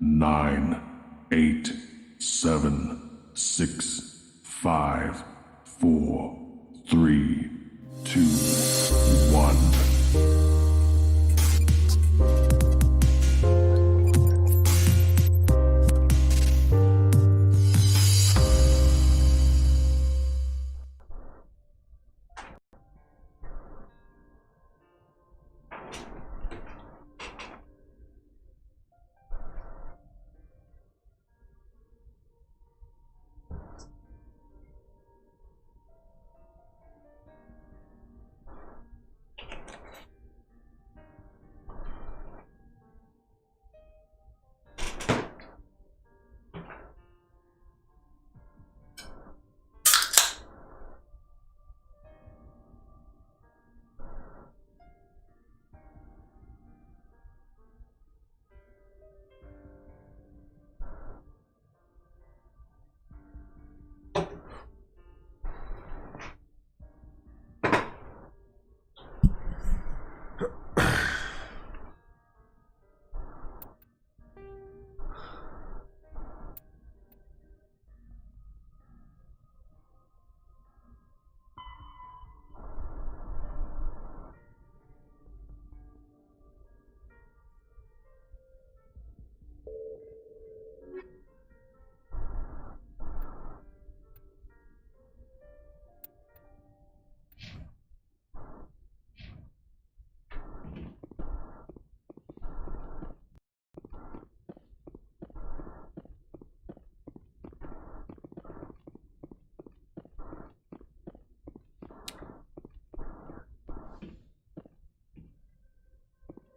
9, 8, 7, 6, 5, 4, 3, 2, 1.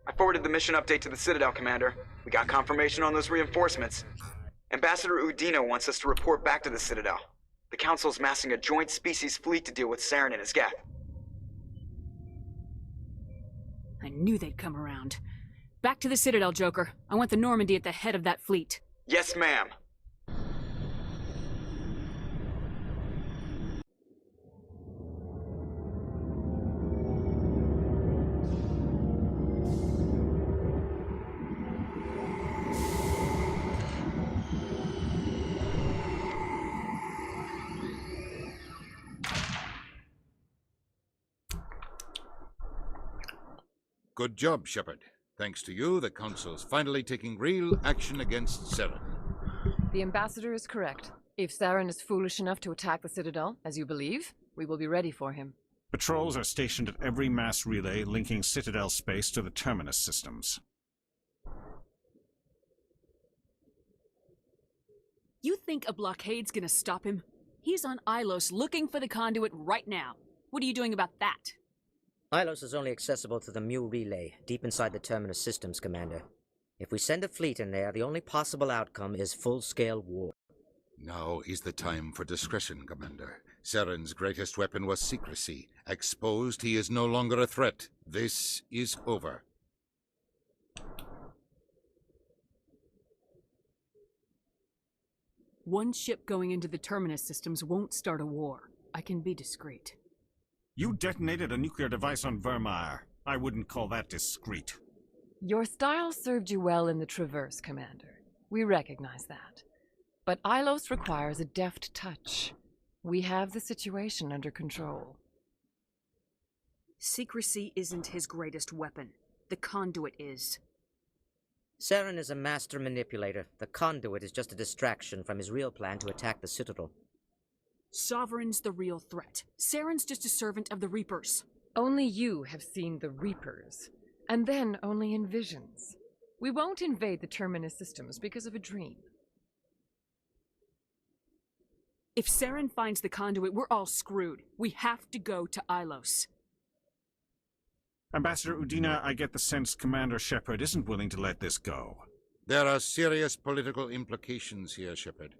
I forwarded the mission update to the Citadel, Commander. We got confirmation on those reinforcements. Ambassador Udina wants us to report back to the Citadel. The Council's massing a joint species fleet to deal with Saren and his geth. I knew they'd come around. Back to the Citadel, Joker. I want the Normandy at the head of that fleet. Yes, ma'am. Good job, Shepard. Thanks to you, the Council's finally taking real action against Saren. The Ambassador is correct. If Saren is foolish enough to attack the Citadel, as you believe, we will be ready for him. Patrols are stationed at every mass relay linking Citadel space to the Terminus systems. You think a blockade's gonna stop him? He's on Ilos looking for the conduit right now. What are you doing about that? Ilos is only accessible to the Mu relay, deep inside the Terminus systems, Commander. If we send a fleet in there, the only possible outcome is full-scale war. Now is the time for discretion, Commander. Saren's greatest weapon was secrecy. Exposed, he is no longer a threat. This is over. One ship going into the Terminus systems won't start a war. I can be discreet. You detonated a nuclear device on Vermeer. I wouldn't call that discreet. Your style served you well in the Traverse, Commander. We recognize that. But Ilos requires a deft touch. We have the situation under control. Secrecy isn't his greatest weapon. The conduit is. Saren is a master manipulator. The conduit is just a distraction from his real plan to attack the Citadel. Sovereign's the real threat. Saren's just a servant of the Reapers. Only you have seen the Reapers, and then only in visions. We won't invade the Terminus systems because of a dream. If Saren finds the conduit, we're all screwed. We have to go to Ilos. Ambassador Udina, I get the sense Commander Shepard isn't willing to let this go. There are serious political implications here, Shepard.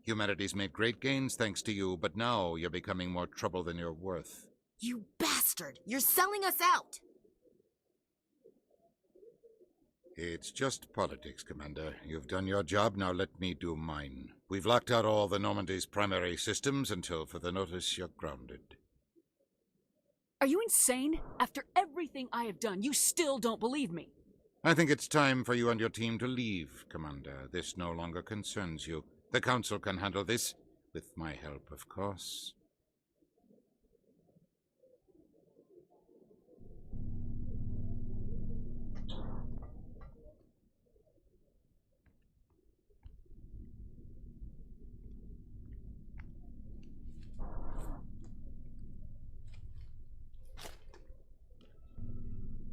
Humanity's made great gains thanks to you, but now you're becoming more trouble than you're worth. You bastard! You're selling us out! It's just politics, Commander. You've done your job, now let me do mine. We've locked out all the Normandy's primary systems until further notice you're grounded. Are you insane? After everything I have done, you still don't believe me. I think it's time for you and your team to leave, Commander. This no longer concerns you. The Council can handle this, with my help, of course.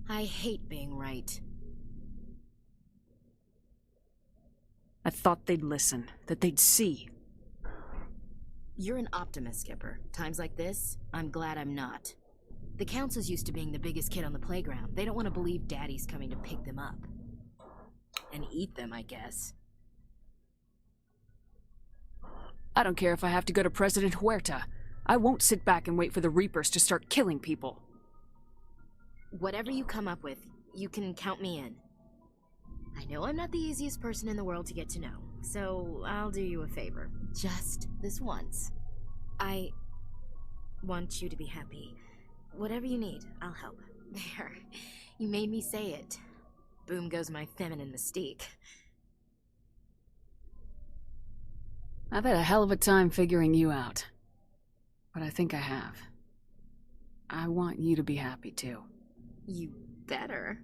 I hate being right. I thought they'd listen, that they'd see. You're an optimist, Skipper. Times like this, I'm glad I'm not. The Council's used to being the biggest kid on the playground. They don't want to believe Daddy's coming to pick them up. And eat them, I guess. I don't care if I have to go to President Huerta. I won't sit back and wait for the Reapers to start killing people. Whatever you come up with, you can count me in. I know I'm not the easiest person in the world to get to know, so I'll do you a favor. Just this once. I want you to be happy. Whatever you need, I'll help. There. You made me say it. Boom goes my feminine mystique. I've had a hell of a time figuring you out. But I think I have. I want you to be happy, too. You better.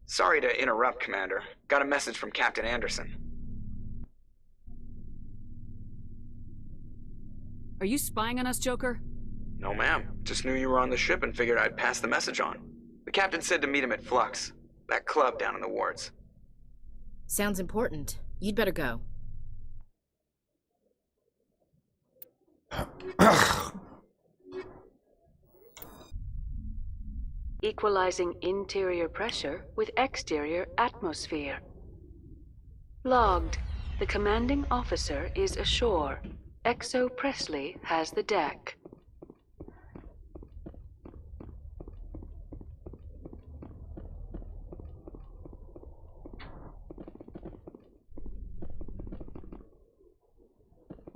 Sorry to interrupt, Commander. Got a message from Captain Anderson. Are you spying on us, Joker? No, ma'am. Just knew you were on the ship and figured I'd pass the message on. The captain said to meet him at Flux, that club down in the wards. Sounds important. You'd better go. Equalizing interior pressure with exterior atmosphere. Logged. The commanding officer is ashore. Exo Presley has the deck.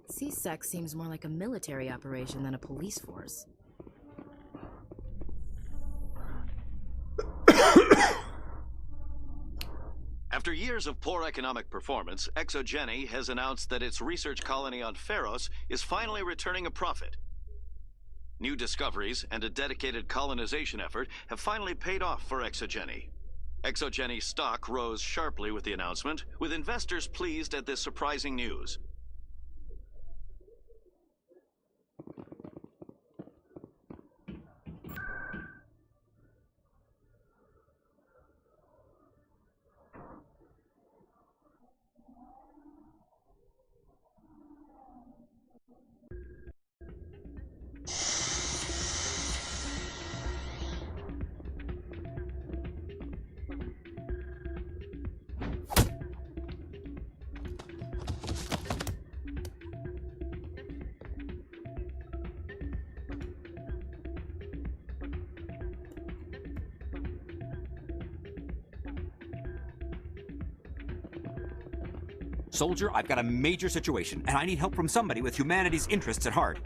C-Sec seems more like a military operation than a police force. After years of poor economic performance, ExoGeni has announced that its research colony on Pharos is finally returning a profit. New discoveries and a dedicated colonization effort have finally paid off for ExoGeni. ExoGeni stock rose sharply with the announcement, with investors pleased at this surprising news. Soldier, I've got a major situation, and I need help from somebody with humanity's interests at heart.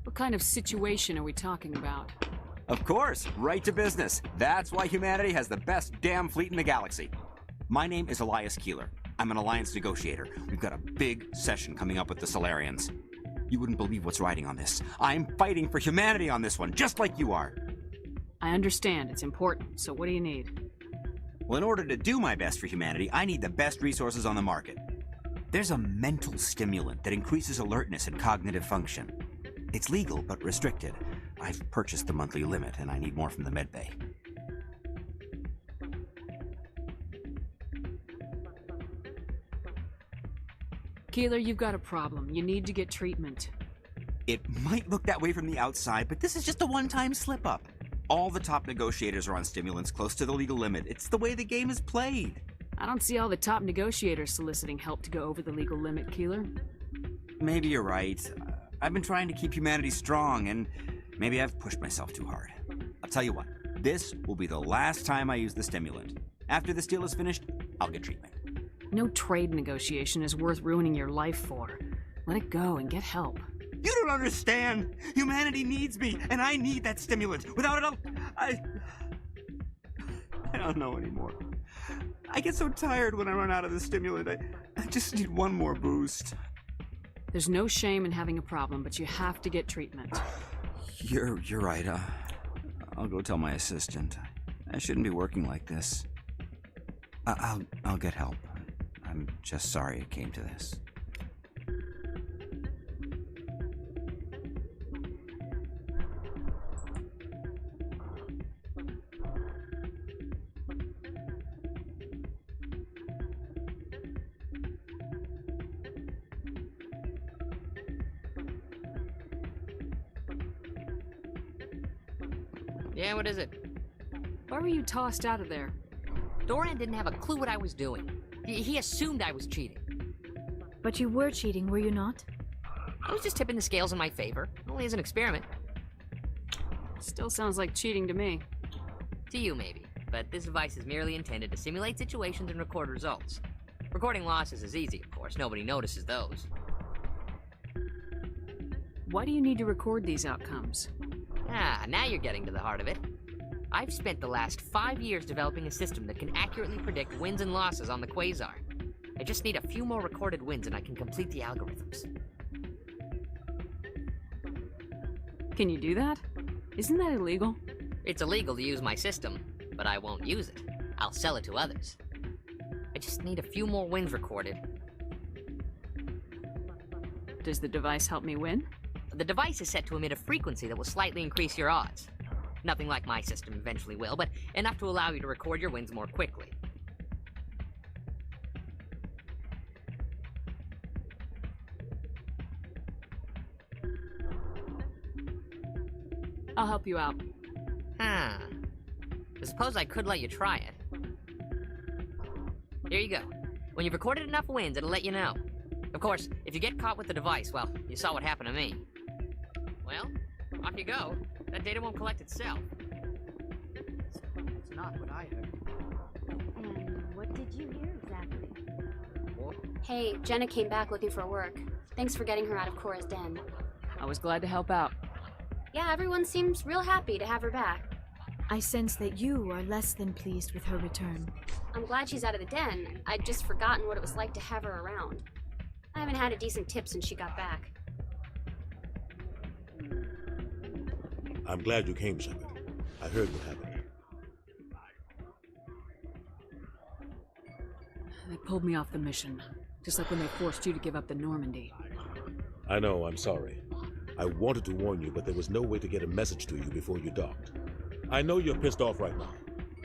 What kind of situation are we talking about? Of course, right to business. That's why humanity has the best damn fleet in the galaxy. My name is Elias Keeler. I'm an alliance negotiator. We've got a big session coming up with the Solarians. You wouldn't believe what's riding on this. I'm fighting for humanity on this one, just like you are. I understand. It's important. So what do you need? Well, in order to do my best for humanity, I need the best resources on the market. There's a mental stimulant that increases alertness and cognitive function. It's legal, but restricted. I've purchased the monthly limit, and I need more from the medbay. Keeler, you've got a problem. You need to get treatment. It might look that way from the outside, but this is just a one-time slip-up. All the top negotiators are on stimulants close to the legal limit. It's the way the game is played. I don't see all the top negotiators soliciting help to go over the legal limit, Keeler. Maybe you're right. I've been trying to keep humanity strong, and Maybe I've pushed myself too hard. I'll tell you what, this will be the last time I use the stimulant. After this deal is finished, I'll get treatment. No trade negotiation is worth ruining your life for. Let it go and get help. You don't understand! Humanity needs me, and I need that stimulant. Without it, I don't know anymore. I get so tired when I run out of the stimulant. I just need one more boost. There's no shame in having a problem, but you have to get treatment. You're right. I'll go tell my assistant. I shouldn't be working like this. I'll get help. I'm just sorry it came to this. Yeah, what is it? Why were you tossed out of there? Doran didn't have a clue what I was doing. He assumed I was cheating. But you were cheating, were you not? I was just tipping the scales in my favor, only as an experiment. Still sounds like cheating to me. To you, maybe. But this device is merely intended to simulate situations and record results. Recording losses is easy, of course. Nobody notices those. Why do you need to record these outcomes? Ah, now you're getting to the heart of it. I've spent the last 5 years developing a system that can accurately predict wins and losses on the Quasar. I just need a few more recorded wins and I can complete the algorithms. Can you do that? Isn't that illegal? It's illegal to use my system, but I won't use it. I'll sell it to others. I just need a few more wins recorded. Does the device help me win? The device is set to emit a frequency that will slightly increase your odds. Nothing like my system eventually will, but enough to allow you to record your wins more quickly. I'll help you out. I suppose I could let you try it. Here you go. When you've recorded enough wins, it'll let you know. Of course, if you get caught with the device, well, you saw what happened to me. Well, off you go. That data won't collect itself. It's not what I heard. And what did you hear exactly? Hey, Jenna came back looking for work. Thanks for getting her out of Cora's den. I was glad to help out. Yeah, everyone seems real happy to have her back. I sense that you are less than pleased with her return. I'm glad she's out of the den. I'd just forgotten what it was like to have her around. I haven't had a decent tip since she got back. I'm glad you came, Shepard. I heard what happened. They pulled me off the mission, just like when they forced you to give up the Normandy. I know, I'm sorry. I wanted to warn you, but there was no way to get a message to you before you docked. I know you're pissed off right now,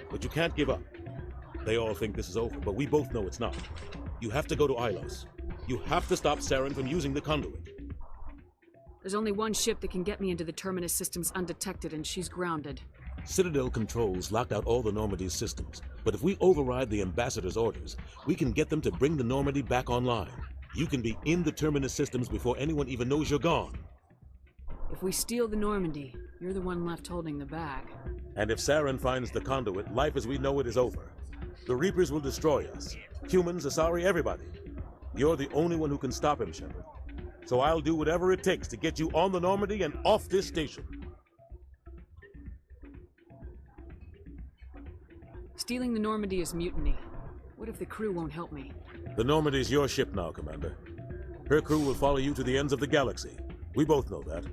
but you can't give up. They all think this is over, but we both know it's not. You have to go to Ilos. You have to stop Saren from using the conduit. There's only one ship that can get me into the Terminus systems undetected, and she's grounded. Citadel controls locked out all the Normandy's systems, but if we override the Ambassador's orders, we can get them to bring the Normandy back online. You can be in the Terminus systems before anyone even knows you're gone. If we steal the Normandy, you're the one left holding the bag. And if Saren finds the conduit, life as we know it is over. The Reapers will destroy us. Humans, Asari, everybody. You're the only one who can stop him, Shepard. So I'll do whatever it takes to get you on the Normandy and off this station. Stealing the Normandy is mutiny. What if the crew won't help me? The Normandy's your ship now, Commander. Her crew will follow you to the ends of the galaxy. We both know that.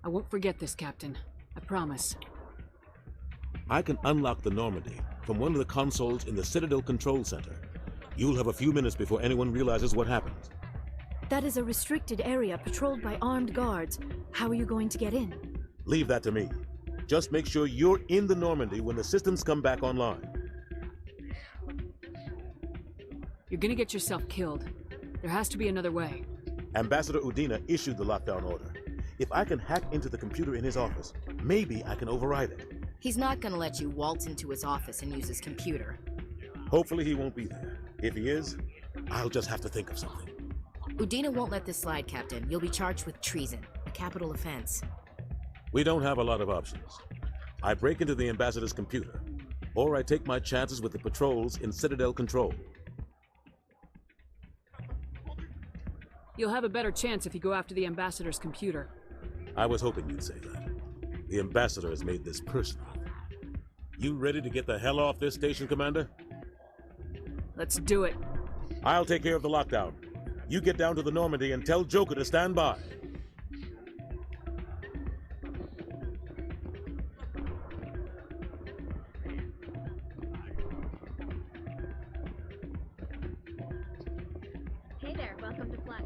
I won't forget this, Captain. I promise. I can unlock the Normandy from one of the consoles in the Citadel Control Center. You'll have a few minutes before anyone realizes what happened. That is a restricted area patrolled by armed guards. How are you going to get in? Leave that to me. Just make sure you're in the Normandy when the systems come back online. You're gonna get yourself killed. There has to be another way. Ambassador Udina issued the lockdown order. If I can hack into the computer in his office, maybe I can override it. He's not gonna let you waltz into his office and use his computer. Hopefully he won't be there. If he is, I'll just have to think of something. Udina won't let this slide, Captain. You'll be charged with treason, a capital offense. We don't have a lot of options. I break into the ambassador's computer, or I take my chances with the patrols in Citadel control. You'll have a better chance if you go after the ambassador's computer. I was hoping you'd say that. The ambassador has made this personal. You ready to get the hell off this station, Commander? Let's do it. I'll take care of the lockdown. You get down to the Normandy and tell Joker to stand by. Hey there, welcome to Flux.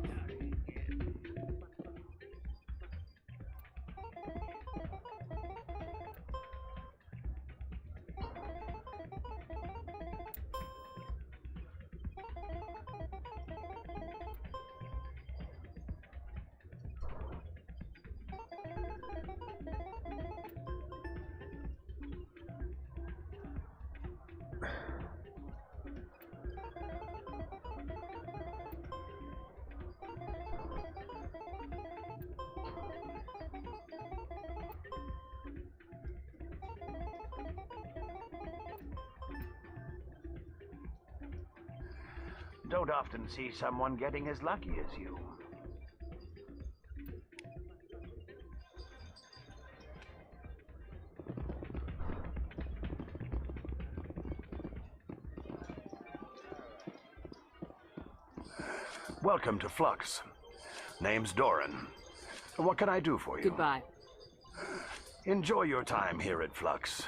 Don't often see someone getting as lucky as you. Welcome to Flux. Name's Doran. What can I do for you? Goodbye. Enjoy your time here at Flux.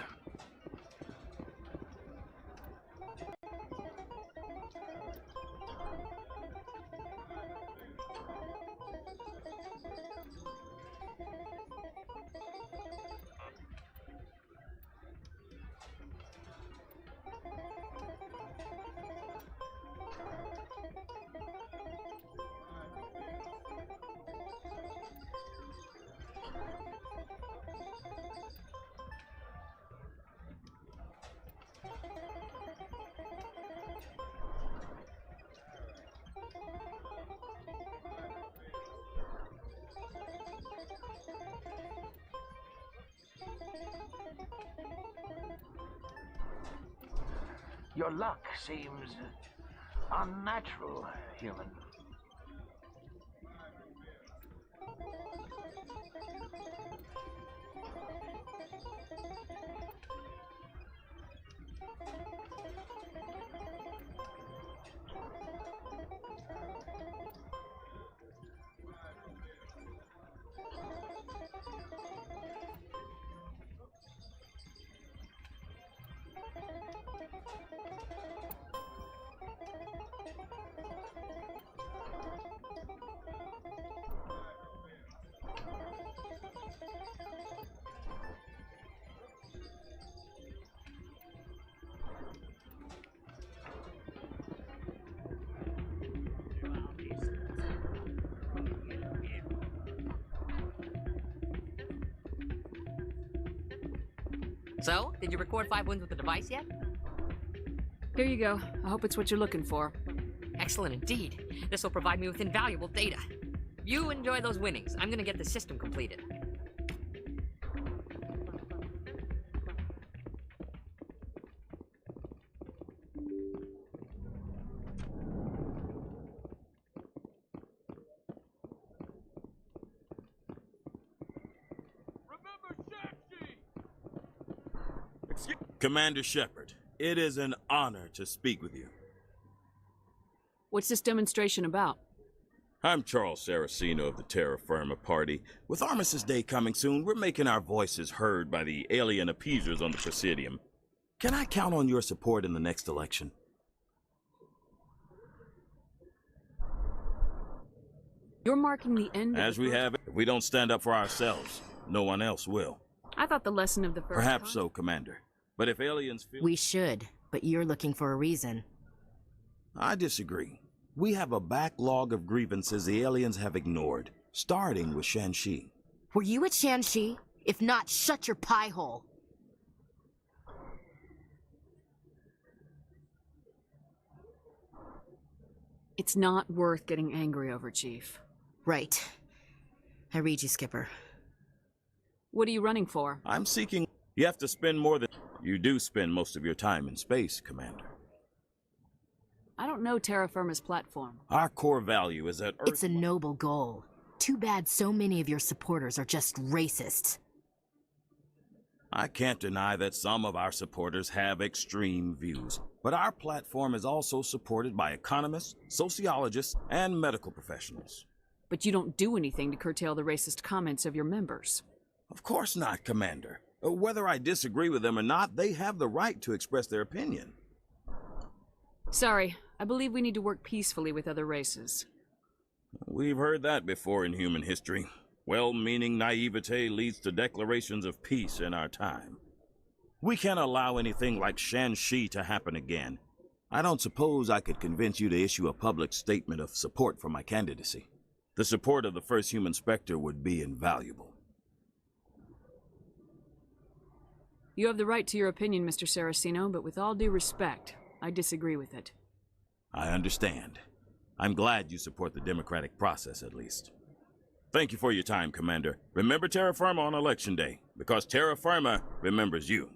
Your luck seems unnatural, human. So, did you record 5 wins with the device yet? Here you go. I hope it's what you're looking for. Excellent indeed. This will provide me with invaluable data. You enjoy those winnings. I'm gonna get the system completed. Commander Shepard, it is an honor to speak with you. What's this demonstration about? I'm Charles Saraceno of the Terra Firma Party. With Armistice Day coming soon, we're making our voices heard by the alien appeasers on the Presidium. Can I count on your support in the next election? You're marking the end As we have it, if we don't stand up for ourselves, no one else will. I thought the lesson of the first Perhaps so, Commander. But if aliens feel... We should, but you're looking for a reason. I disagree. We have a backlog of grievances the aliens have ignored, starting with Shanxi. Were you at Shanxi? If not, shut your pie hole. It's not worth getting angry over, Chief. Right. I read you, Skipper. What are you running for? I'm seeking... You have to spend more than... You do spend most of your time in space, Commander. I don't know terra firma's platform. Our core value is that Earth... It's a noble goal. Too bad so many of your supporters are just racists. I can't deny that some of our supporters have extreme views, but our platform is also supported by economists, sociologists, and medical professionals. But you don't do anything to curtail the racist comments of your members. Of course not, Commander. Whether I disagree with them or not, they have the right to express their opinion. Sorry, I believe we need to work peacefully with other races. We've heard that before in human history. Well-meaning naivete leads to declarations of peace in our time. We can't allow anything like Shan-Shi to happen again. I don't suppose I could convince you to issue a public statement of support for my candidacy. The support of the first human Spectre would be invaluable. You have the right to your opinion, Mr. Saraceno, but with all due respect, I disagree with it. I understand. I'm glad you support the democratic process, at least. Thank you for your time, Commander. Remember terra firma on Election Day, because terra firma remembers you.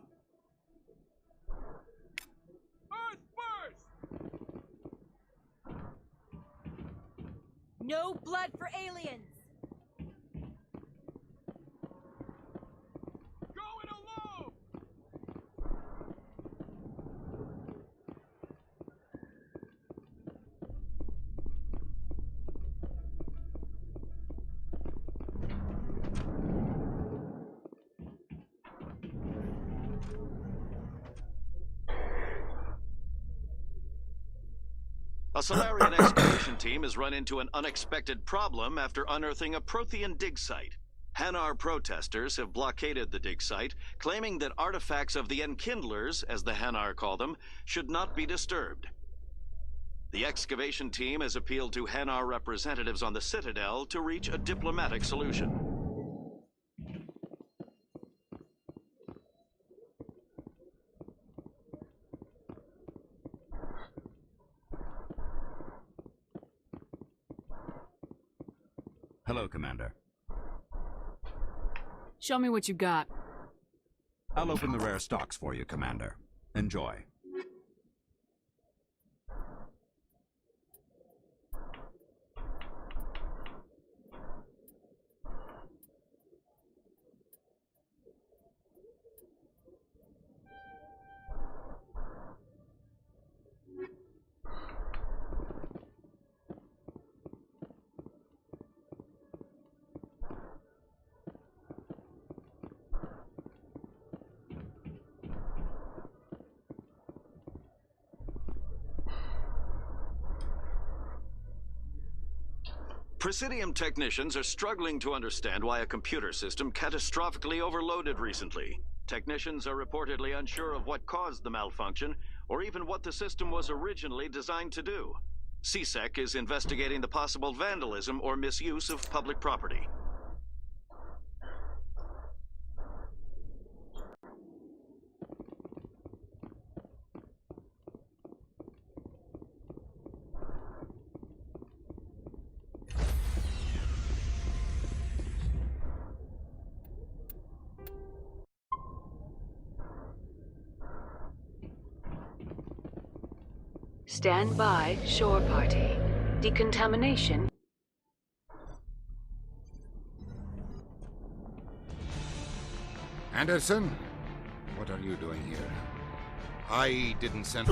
No blood for aliens! A Solarian excavation team has run into an unexpected problem after unearthing a Prothean dig site. Hanar protesters have blockaded the dig site, claiming that artifacts of the Enkindlers, as the Hanar call them, should not be disturbed. The excavation team has appealed to Hanar representatives on the Citadel to reach a diplomatic solution. Hello, Commander. Show me what you got. I'll open the rare stocks for you, Commander. Enjoy. Presidium technicians are struggling to understand why a computer system catastrophically overloaded recently. Technicians are reportedly unsure of what caused the malfunction, or even what the system was originally designed to do. CSEC is investigating the possible vandalism or misuse of public property. Stand by, shore party. Decontamination. Anderson, what are you doing here? I didn't send...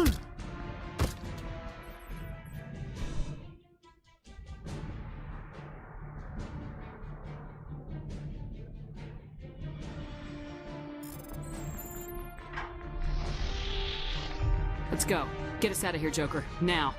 Let's go. Get us out of here, Joker. Now.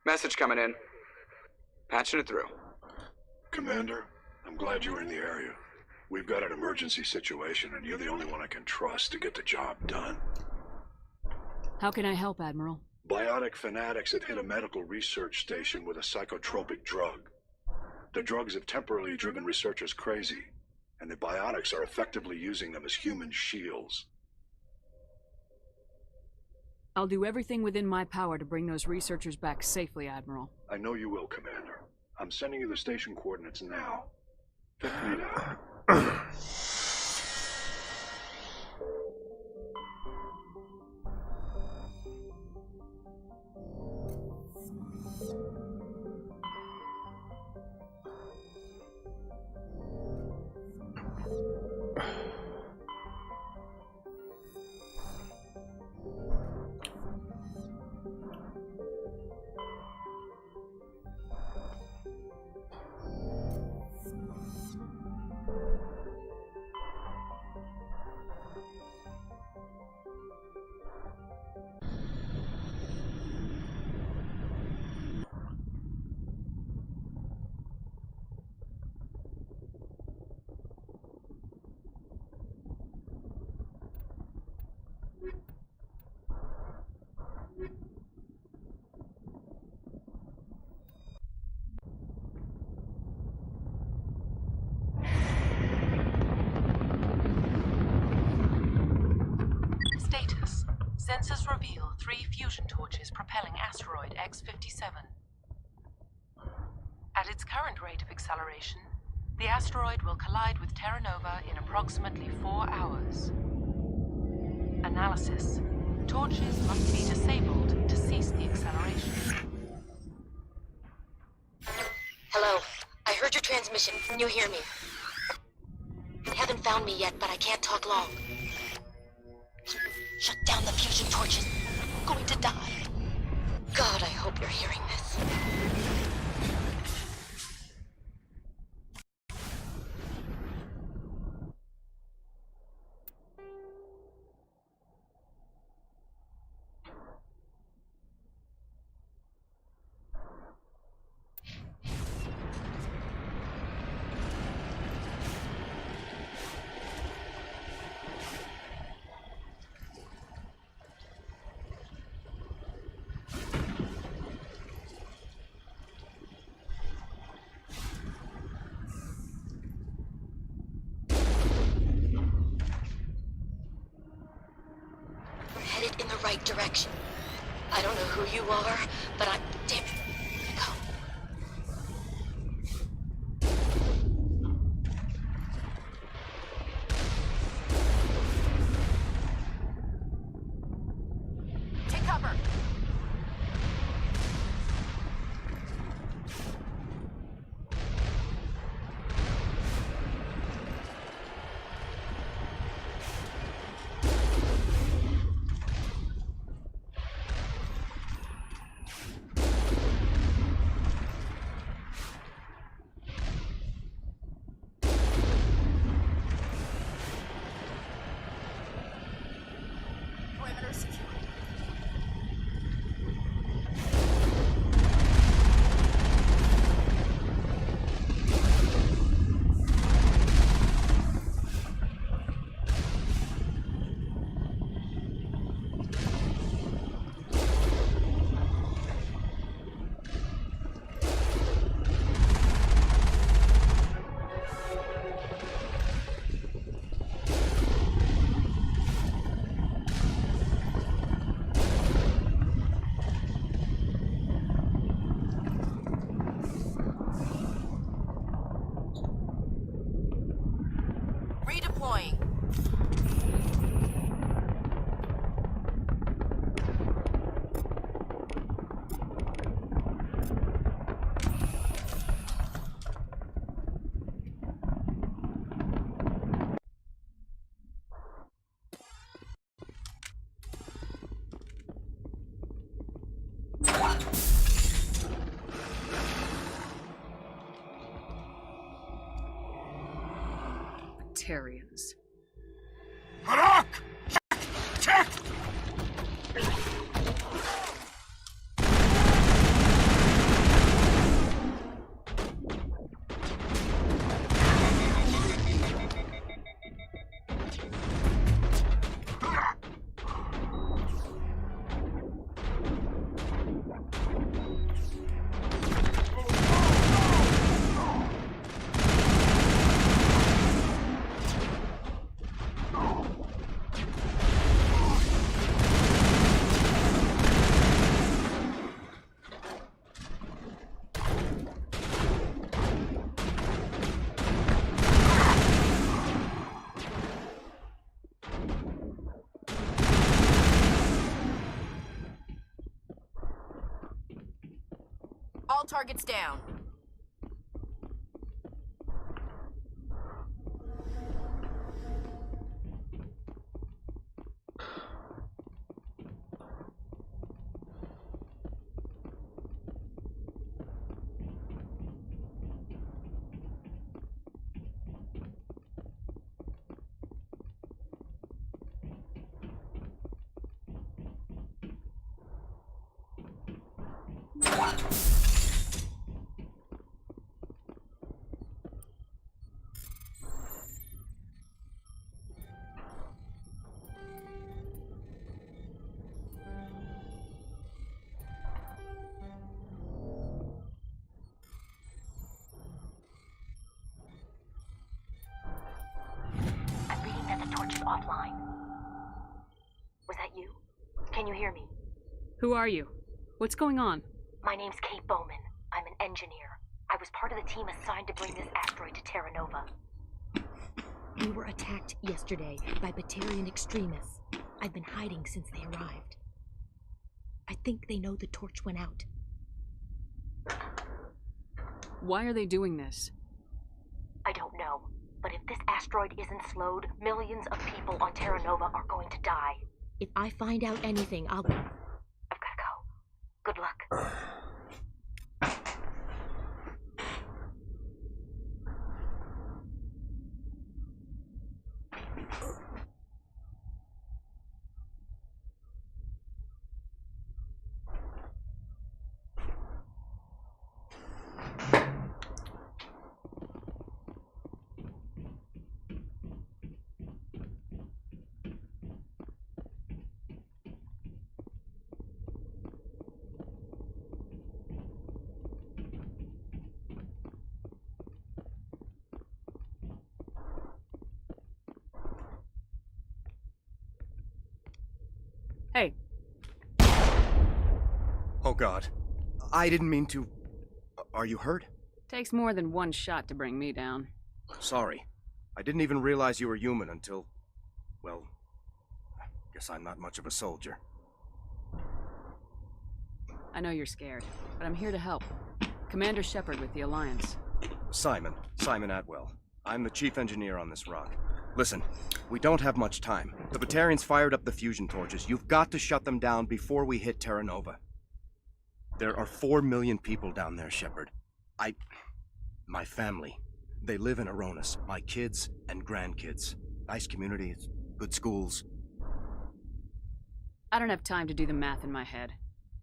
Message coming in. Patching it through. Commander, I'm glad you were in the area. We've got an emergency situation, and you're the only one I can trust to get the job done. How can I help, Admiral? Biotic fanatics have hit a medical research station with a psychotropic drug. The drugs have temporarily driven researchers crazy, and the biotics are effectively using them as human shields. I'll do everything within my power to bring those researchers back safely, Admiral. I know you will, Commander. I'm sending you the station coordinates now. Fifth readout. Status. Sensors reveal 3 fusion torches propelling asteroid X-57. At its current rate of acceleration, the asteroid will collide with Terra Nova in approximately 4 hours. Analysis. Torches must be disabled to cease the acceleration. Hello. I heard your transmission. Can you hear me? You haven't found me yet, but I can't talk long. Shut down the fusion torches. I'm going to die. God, I hope you're hearing this. Headed in the right direction. I don't know who you are, but I'm damn. Go. Take cover. Perimeter secured. Batarians. Harak! Check! All targets down. I'm reading that the torch is offline. Was that you? Can you hear me? Who are you? What's going on? My name's Kate Bowman. I'm an engineer. I was part of the team assigned to bring this asteroid to Terra Nova. We were attacked yesterday by Batarian extremists. I've been hiding since they arrived. I think they know the torch went out. Why are they doing this? I don't know. But if this asteroid isn't slowed, millions of people on Terra Nova are going to die. If I find out anything, I've gotta go. Good luck. Hey. Oh God. I didn't mean to... Are you hurt? Takes more than one shot to bring me down. Sorry. I didn't even realize you were human until... Well, guess I'm not much of a soldier. I know you're scared, but I'm here to help. Commander Shepard with the Alliance. Simon Atwell. I'm the chief engineer on this rock. Listen, we don't have much time. The Batarians fired up the fusion torches. You've got to shut them down before we hit Terra Nova. There are 4 million people down there, Shepard. My family. They live in Aronis. My kids and grandkids. Nice communities, good schools. I don't have time to do the math in my head.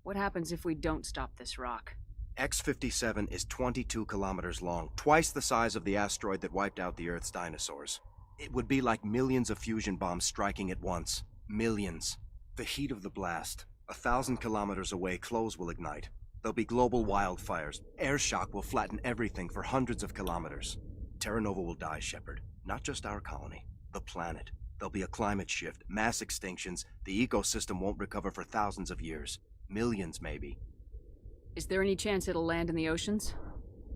What happens if we don't stop this rock? X-57 is 22 kilometers long, twice the size of the asteroid that wiped out the Earth's dinosaurs. It would be like millions of fusion bombs striking at once. Millions. The heat of the blast. 1,000 kilometers away, clothes will ignite. There'll be global wildfires. Air shock will flatten everything for hundreds of kilometers. Terra Nova will die, Shepard. Not just our colony. The planet. There'll be a climate shift, mass extinctions. The ecosystem won't recover for thousands of years. Millions, maybe. Is there any chance it'll land in the oceans?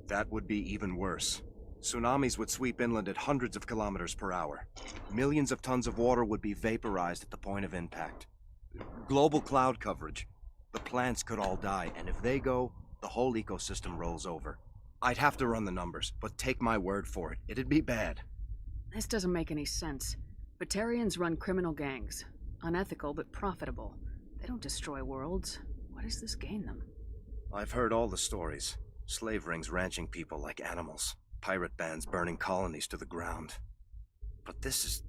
That would be even worse. Tsunamis would sweep inland at hundreds of kilometers per hour. Millions of tons of water would be vaporized at the point of impact. Global cloud coverage. The plants could all die, and if they go, the whole ecosystem rolls over. I'd have to run the numbers, but take my word for it. It'd be bad. This doesn't make any sense. Batarians run criminal gangs. Unethical, but profitable. They don't destroy worlds. What does this gain them? I've heard all the stories. Slave rings ranching people like animals. Pirate bands burning colonies to the ground. But this is...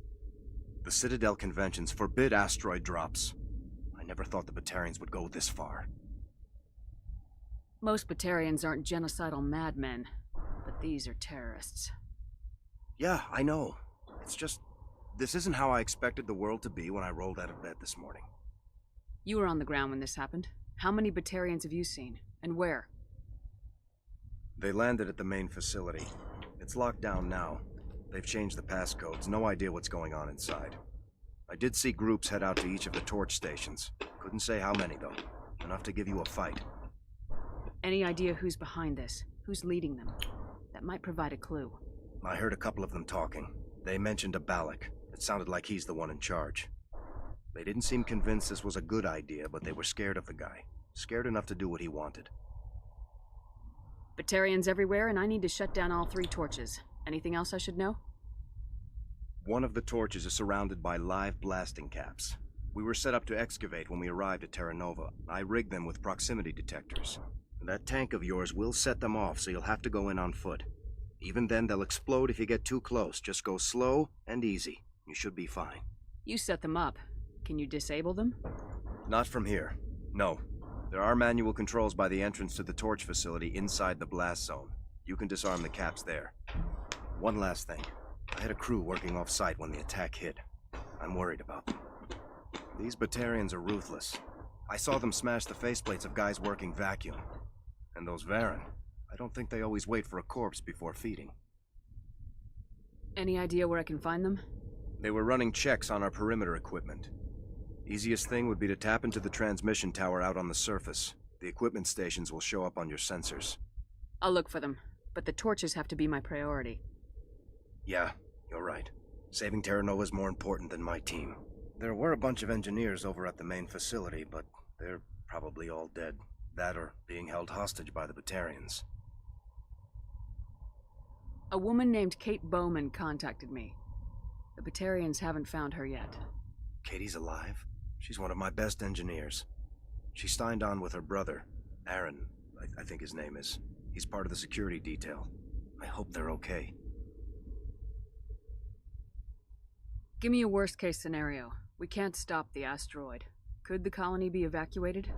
The Citadel conventions forbid asteroid drops. I never thought the Batarians would go this far. Most Batarians aren't genocidal madmen, but these are terrorists. Yeah, I know. It's just... This isn't how I expected the world to be when I rolled out of bed this morning. You were on the ground when this happened. How many Batarians have you seen? And where? They landed at the main facility. It's locked down now. They've changed the passcodes. No idea what's going on inside. I did see groups head out to each of the torch stations. Couldn't say how many, though. Enough to give you a fight. Any idea who's behind this? Who's leading them? That might provide a clue. I heard a couple of them talking. They mentioned a Balak. It sounded like he's the one in charge. They didn't seem convinced this was a good idea, but they were scared of the guy. Scared enough to do what he wanted. Batarians everywhere, and I need to shut down all 3 torches. Anything else I should know? One of the torches is surrounded by live blasting caps. We were set up to excavate when we arrived at Terra Nova. I rigged them with proximity detectors. That tank of yours will set them off, so you'll have to go in on foot. Even then, they'll explode if you get too close. Just go slow and easy. You should be fine. You set them up. Can you disable them? Not from here. No. There are manual controls by the entrance to the torch facility inside the blast zone. You can disarm the caps there. One last thing. I had a crew working off-site when the attack hit. I'm worried about them. These Batarians are ruthless. I saw them smash the faceplates of guys working vacuum. And those Varen, I don't think they always wait for a corpse before feeding. Any idea where I can find them? They were running checks on our perimeter equipment. Easiest thing would be to tap into the transmission tower out on the surface. The equipment stations will show up on your sensors. I'll look for them, but the torches have to be my priority. Yeah, you're right. Saving Terra Nova is more important than my team. There were a bunch of engineers over at the main facility, but they're probably all dead. That or being held hostage by the Batarians. A woman named Kate Bowman contacted me. The Batarians haven't found her yet. Katie's alive? She's one of my best engineers. She signed on with her brother, Aaron, I think his name is. He's part of the security detail. I hope they're okay. Give me a worst-case scenario. We can't stop the asteroid. Could the colony be evacuated?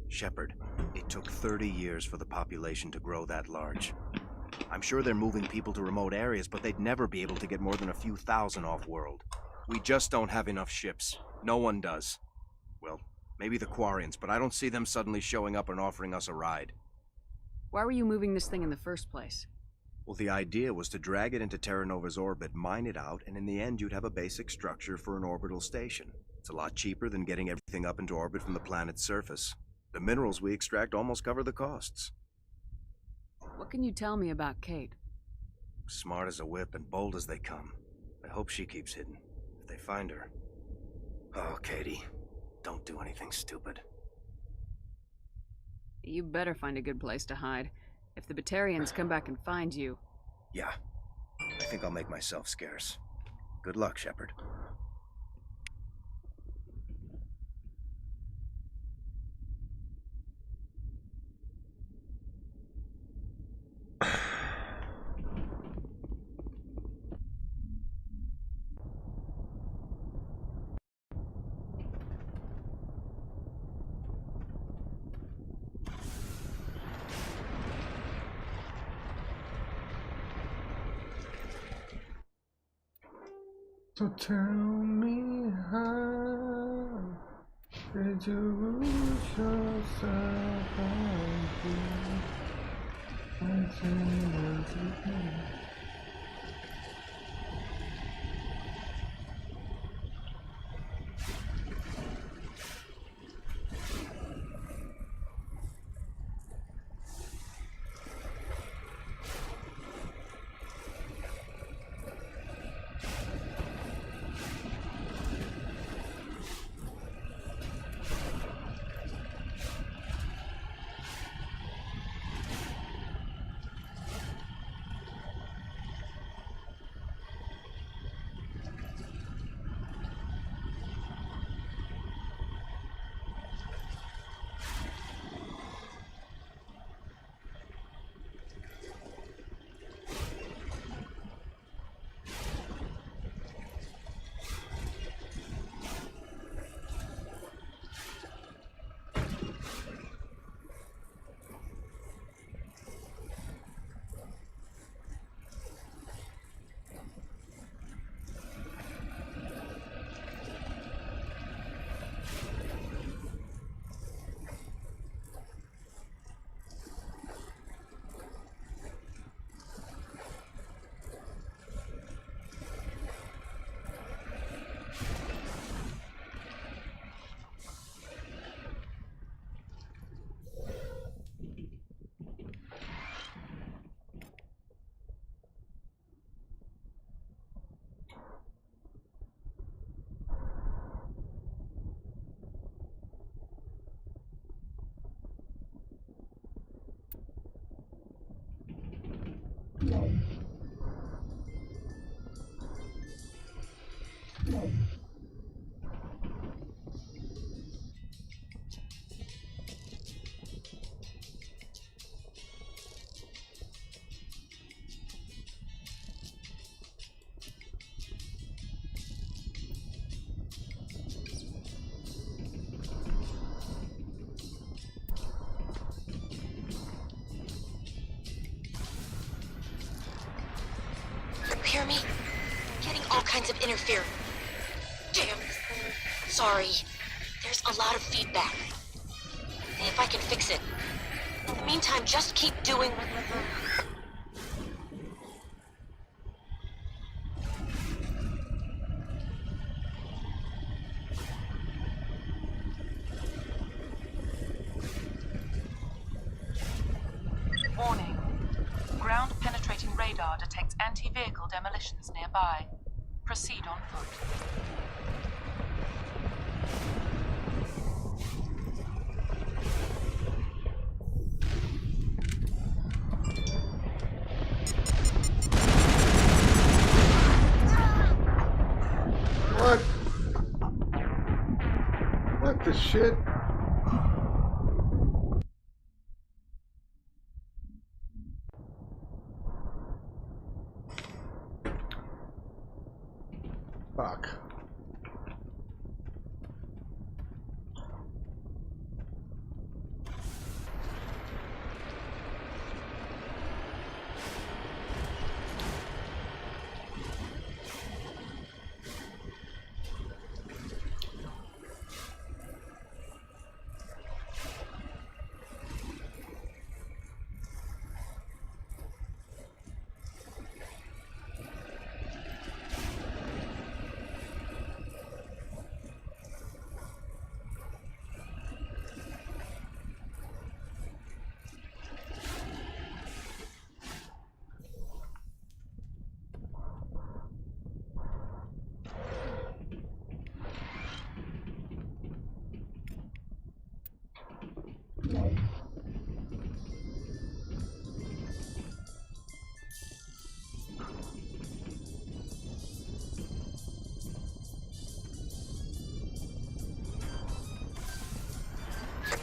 Shepard, it took 30 years for the population to grow that large. I'm sure they're moving people to remote areas, but they'd never be able to get more than a few thousand off-world. We just don't have enough ships. No one does. Well, maybe the Quarians, but I don't see them suddenly showing up and offering us a ride. Why were you moving this thing in the first place? Well, the idea was to drag it into Terra Nova's orbit, mine it out, and in the end you'd have a basic structure for an orbital station. It's a lot cheaper than getting everything up into orbit from the planet's surface. The minerals we extract almost cover the costs. What can you tell me about Kate? Smart as a whip and bold as they come. I hope she keeps hidden. If they find her... Oh, Katie, don't do anything stupid. You better find a good place to hide. If the Batarians come back and find you... Yeah. I think I'll make myself scarce. Good luck, Shepard. So tell me how did you lose yourself hear me? Getting all kinds of interference. Damn. Sorry. There's a lot of feedback. If I can fix it. In the meantime, just keep doing... Warning. Ground-penetrating radar detects anti-vehicle demolitions nearby. Proceed on foot. What? What the shit? Fuck.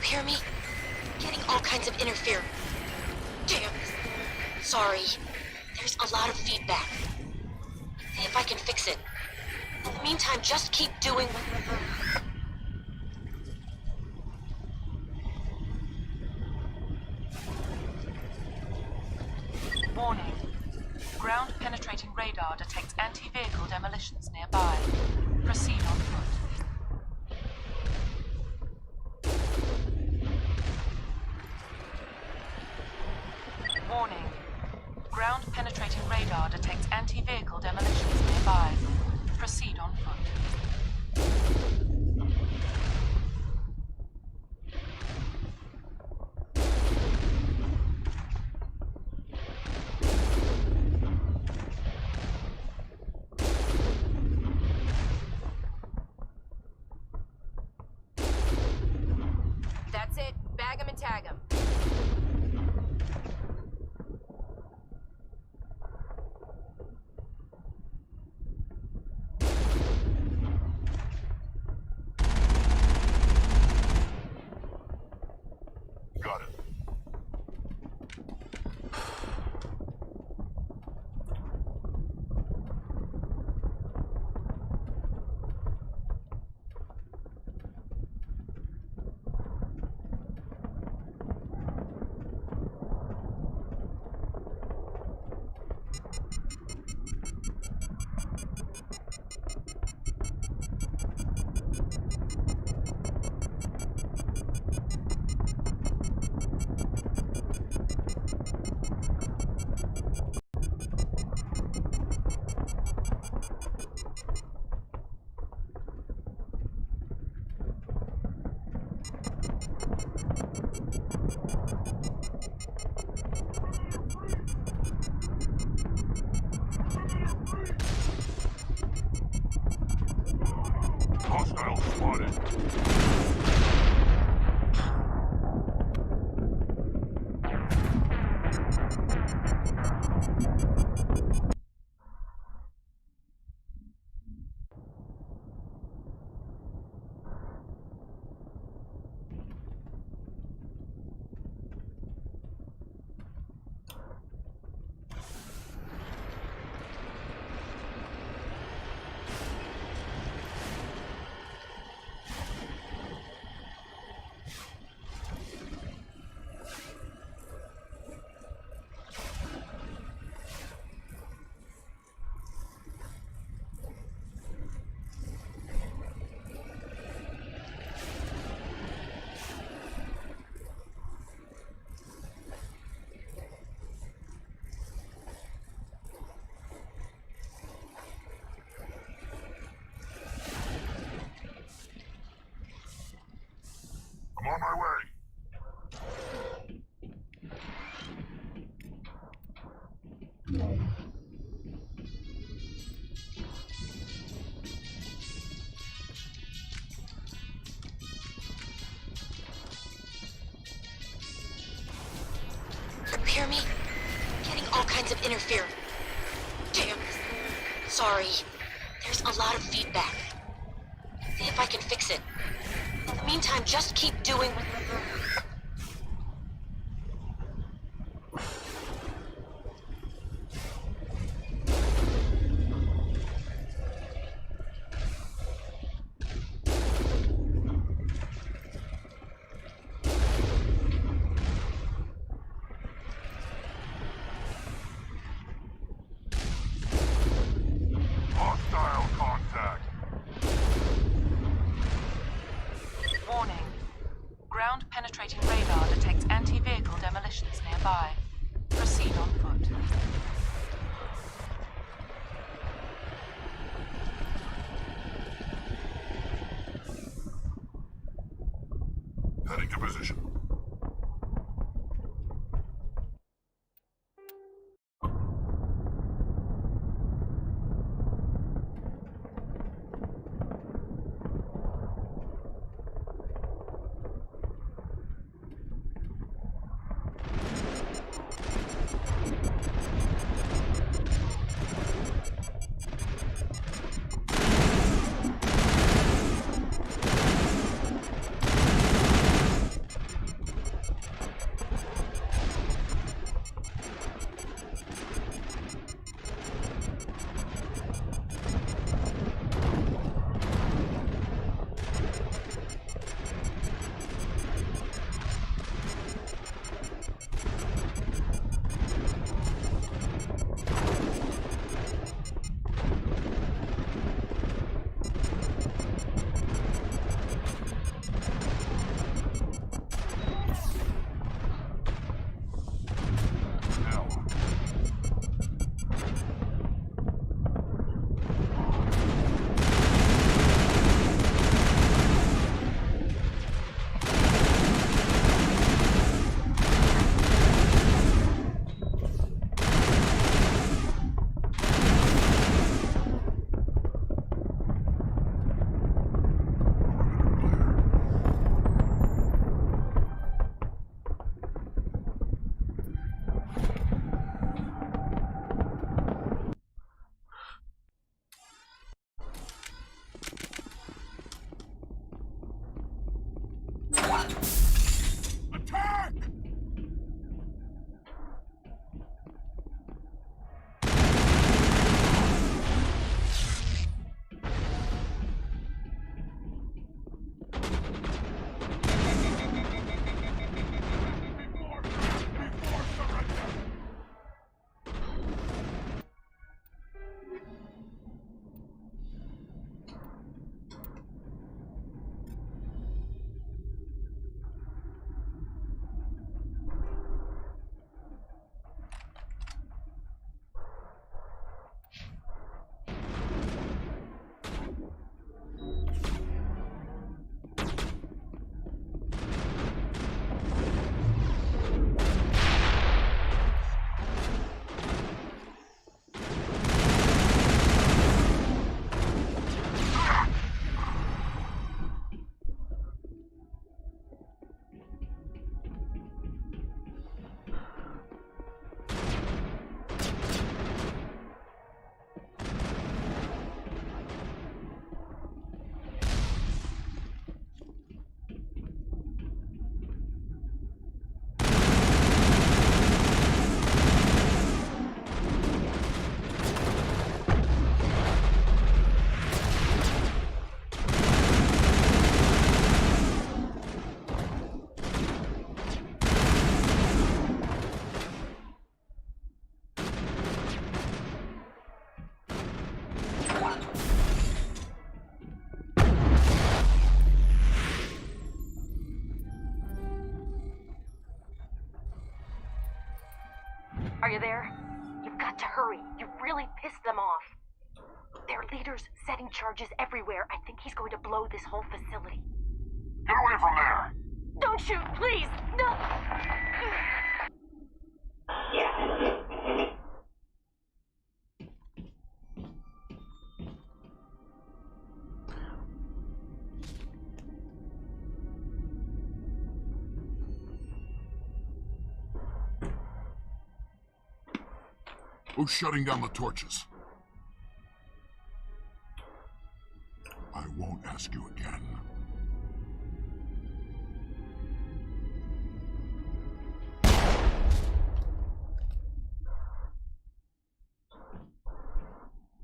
Hear me? Getting all kinds of interference. Damn. Sorry. There's a lot of feedback. If I can fix it. In the meantime, just keep doing... Warning. Ground-penetrating radar detects anti-vehicle demolitions nearby. Proceed on foot. Warning. Ground-penetrating radar detects anti-vehicle demolitions nearby. Proceed on foot. That's it. Bag 'em and tag 'em. Got it. Hostile spotted. all kinds of interference. Damn. Sorry. There's a lot of feedback. See if I can fix it. In the meantime, just keep doing what you're doing. Penetrating radar detects anti-vehicle demolitions nearby. Proceed on foot. Heading to position. Are you there? You've got to hurry. You really pissed them off. Their leader's setting charges everywhere. I think he's going to blow this whole facility. Get away from there! Don't shoot, please! No! Who's shutting down the torches? I won't ask you again.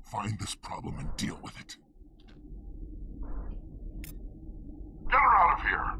Find this problem and deal with it. Get her out of here!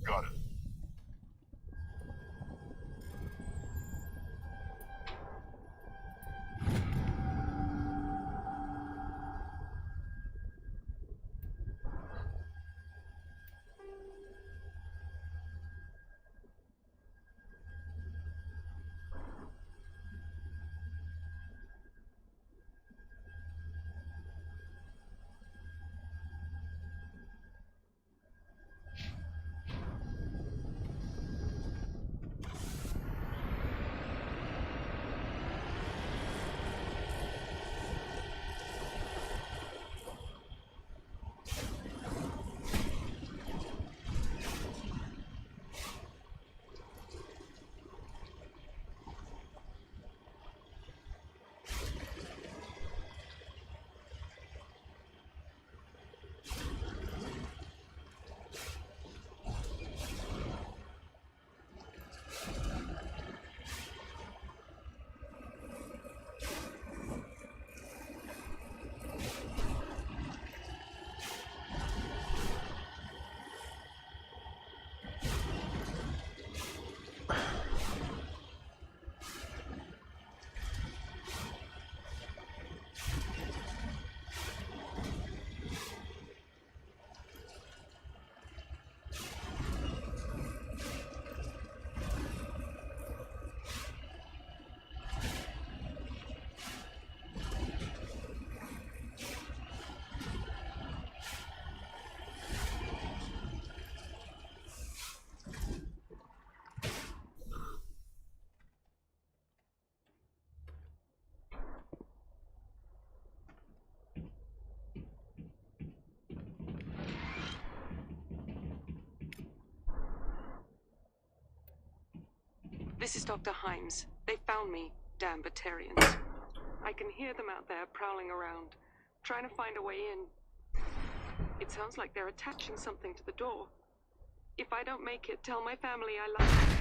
Got it. This is Dr. Himes. They found me, damn Batarians. I can hear them out there prowling around, trying to find a way in. It sounds like they're attaching something to the door. If I don't make it, tell my family I love them.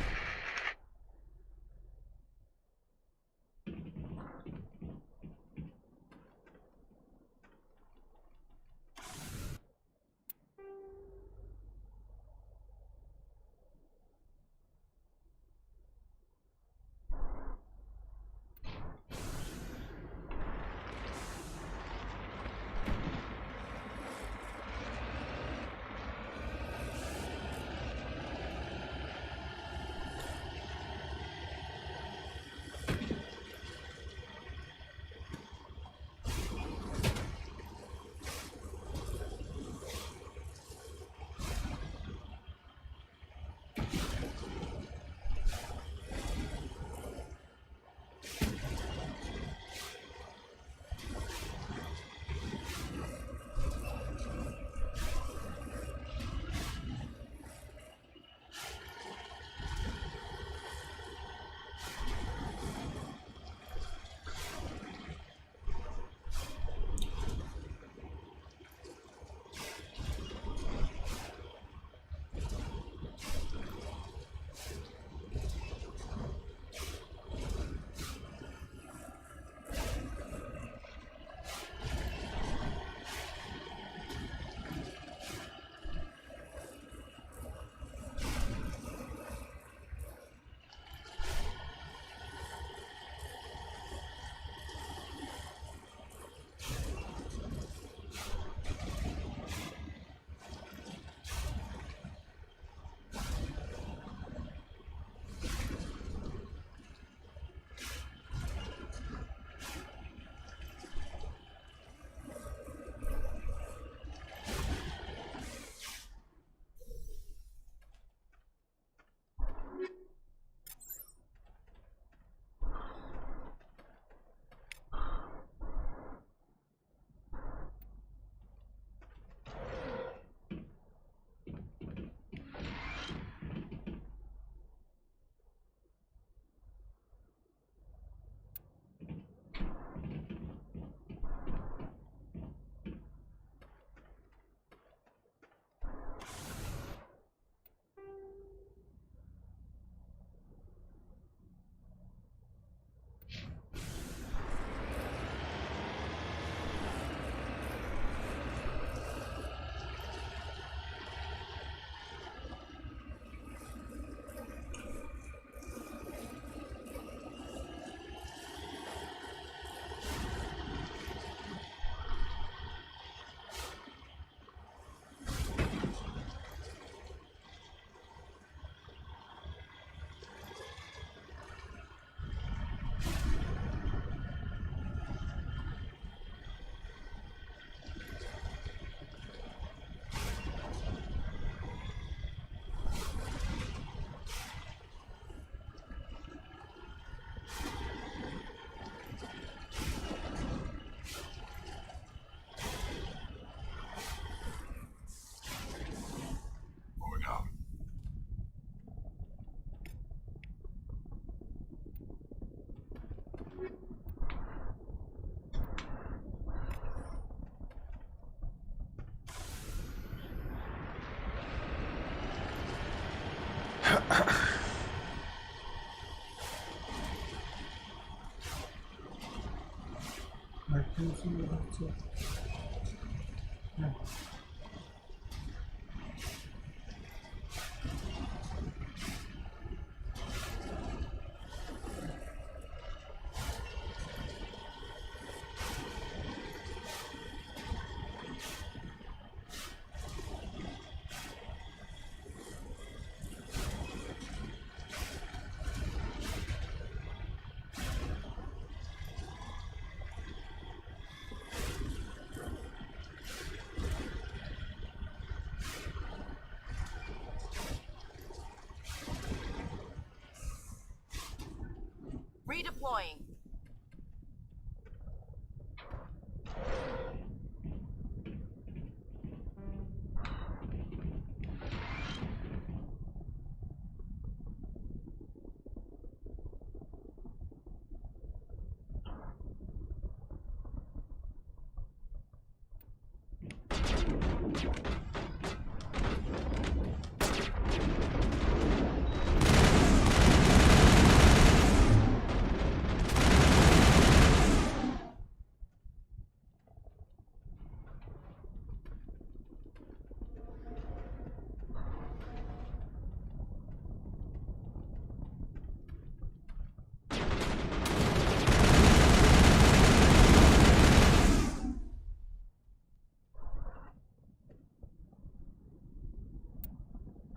Redeploying.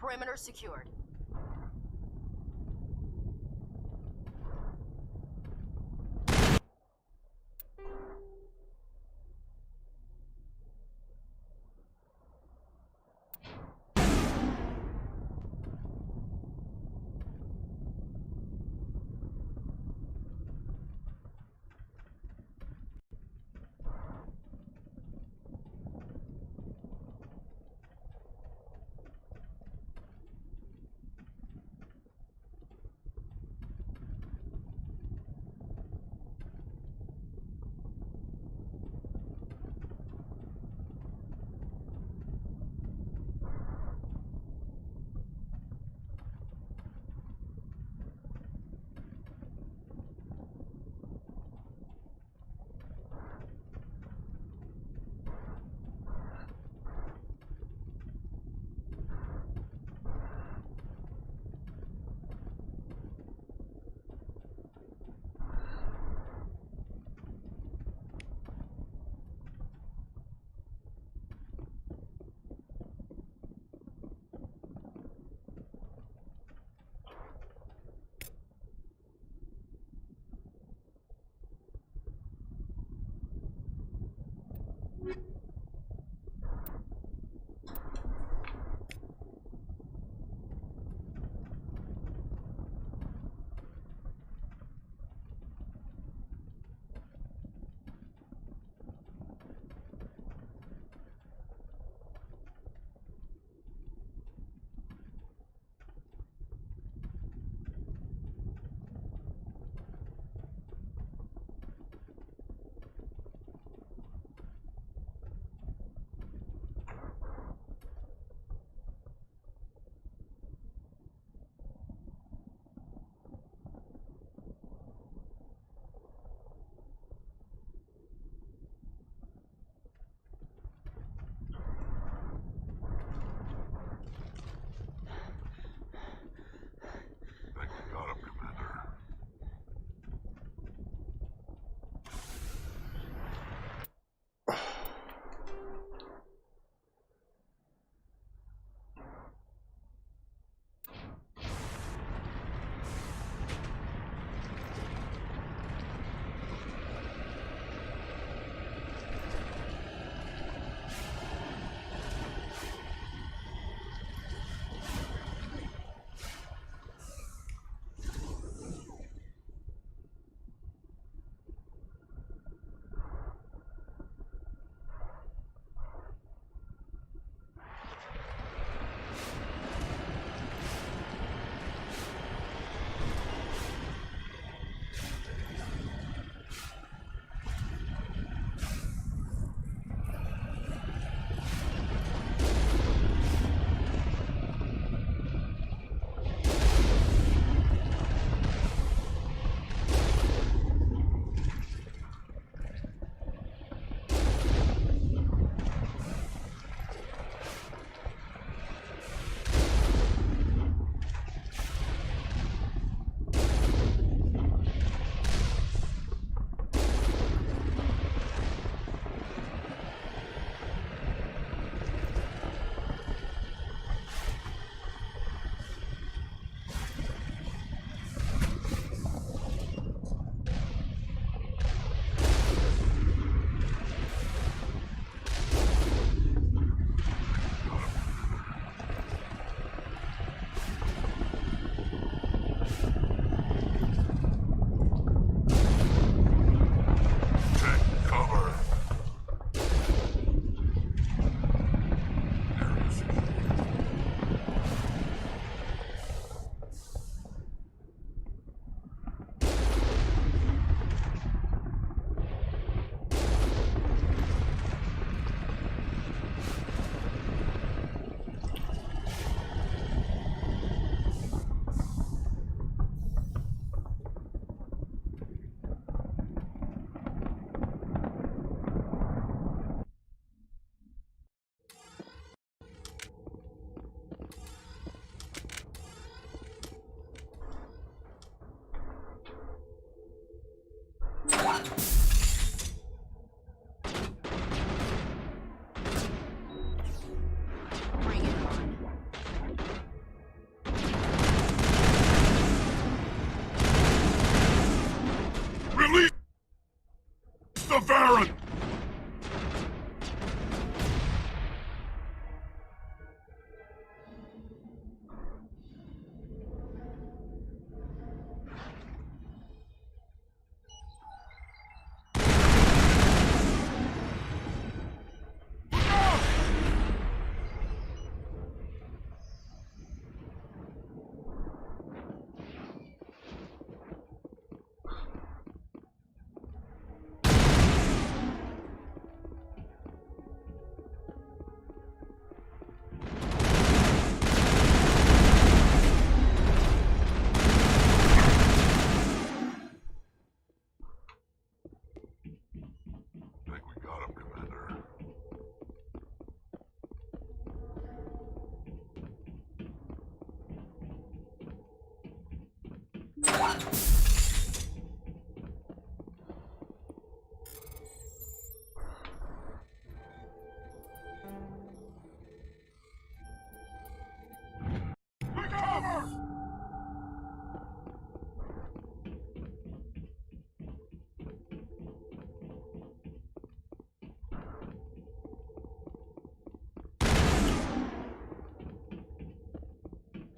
Perimeter secured.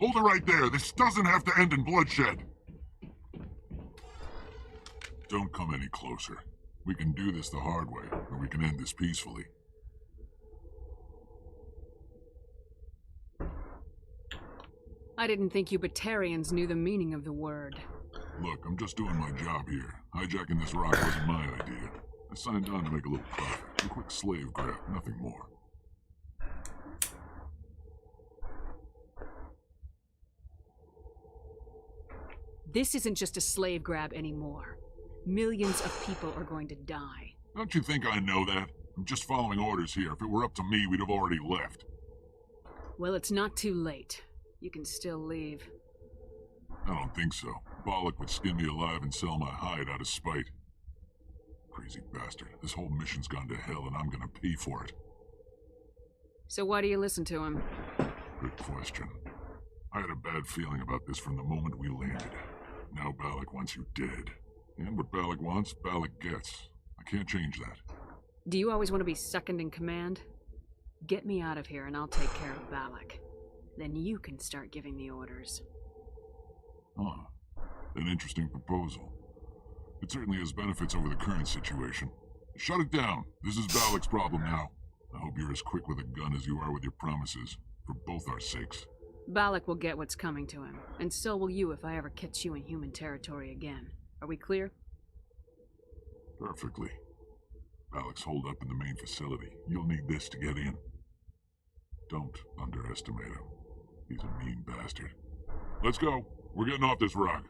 Hold it right there. This doesn't have to end in bloodshed. Don't come any closer. We can do this the hard way, or we can end this peacefully. I didn't think you Batarians knew the meaning of the word. Look, I'm just doing my job here. Hijacking this rock wasn't my idea. I signed on to make a little profit. A quick slave grab, nothing more. This isn't just a slave grab anymore. Millions of people are going to die. Don't you think I know that? I'm just following orders here. If it were up to me, we'd have already left. Well, it's not too late. You can still leave. I don't think so. Bollock would skin me alive and sell my hide out of spite. Crazy bastard. This whole mission's gone to hell and I'm gonna pay for it. So why do you listen to him? Good question. I had a bad feeling about this from the moment we landed. Now Bollock wants you dead. And what Bollock wants, Bollock gets. I can't change that. Do you always want to be second in command? Get me out of here and I'll take care of Bollock. Then you can start giving the orders. Huh. An interesting proposal. It certainly has benefits over the current situation. Shut it down. This is Bollock's problem now. I hope you're as quick with a gun as you are with your promises, for both our sakes. Bollock will get what's coming to him, and so will you if I ever catch you in human territory again. Are we clear? Perfectly. Bollock's holed up in the main facility. You'll need this to get in. Don't underestimate him. He's a mean bastard. Let's go. We're getting off this rock.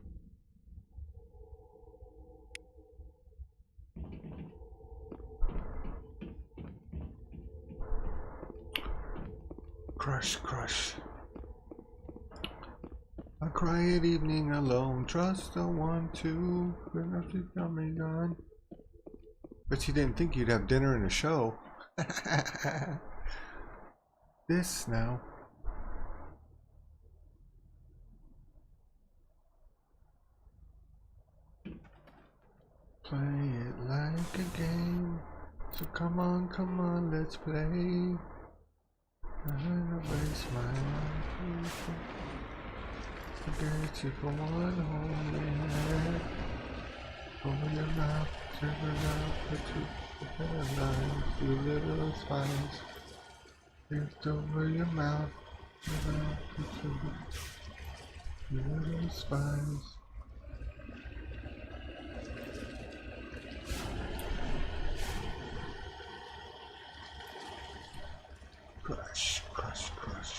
Crush, crush. A quiet evening alone. Trust the one to. Enough to coming on. But you didn't think you'd have dinner and a show. This now. Play it like a game. So come on, let's play. I'll erase my life. Forget you for one whole minute. Open your mouth, turn it out, put you better lines, do little spies. Lift over your mouth, turn out, put you little spies. Crush, crush, crush.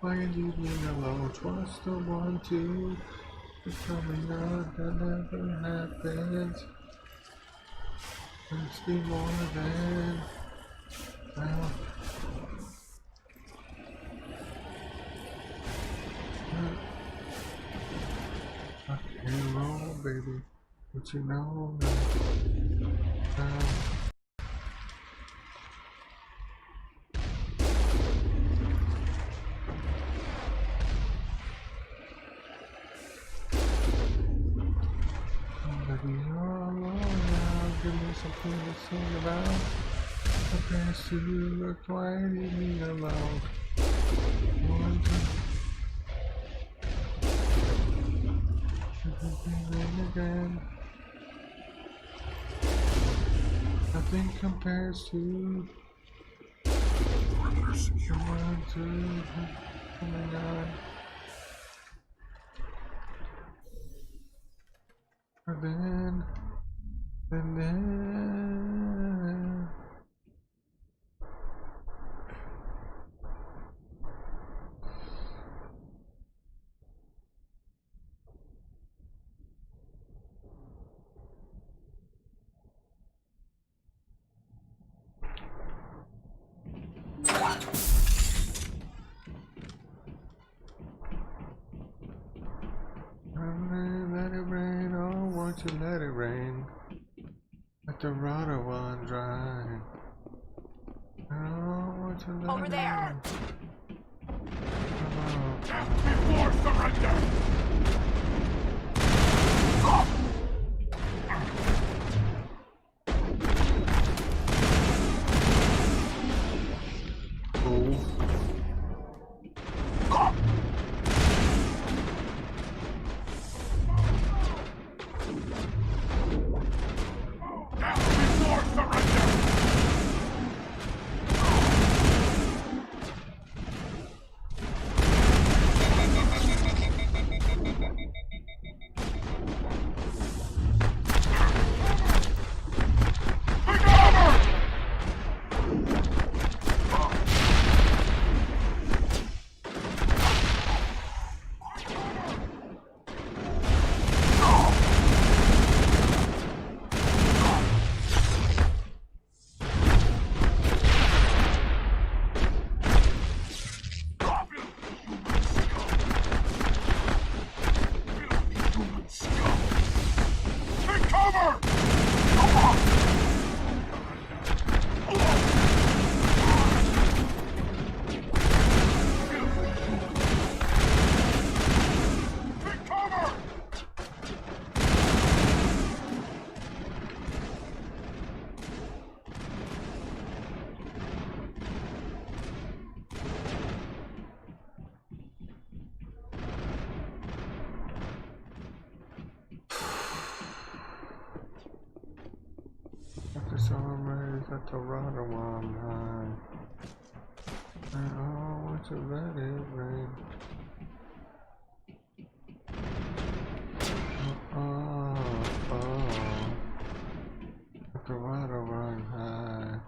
Why you leave me alone? Trust the one to. It's coming out, that never happens. Must be more than. Well. Rock and roll, baby. But you know now. Something to sing about. The past you look quiet, leave me alone. One, two. Again. Nothing compares to. One, two. Coming on. And then let it rain, oh won't you let it rain. Let the rotter one dry. Oh, won't you let over there. Death before surrender. At the summer rays at the rider one high. And I want to let it rain. At the rider one high.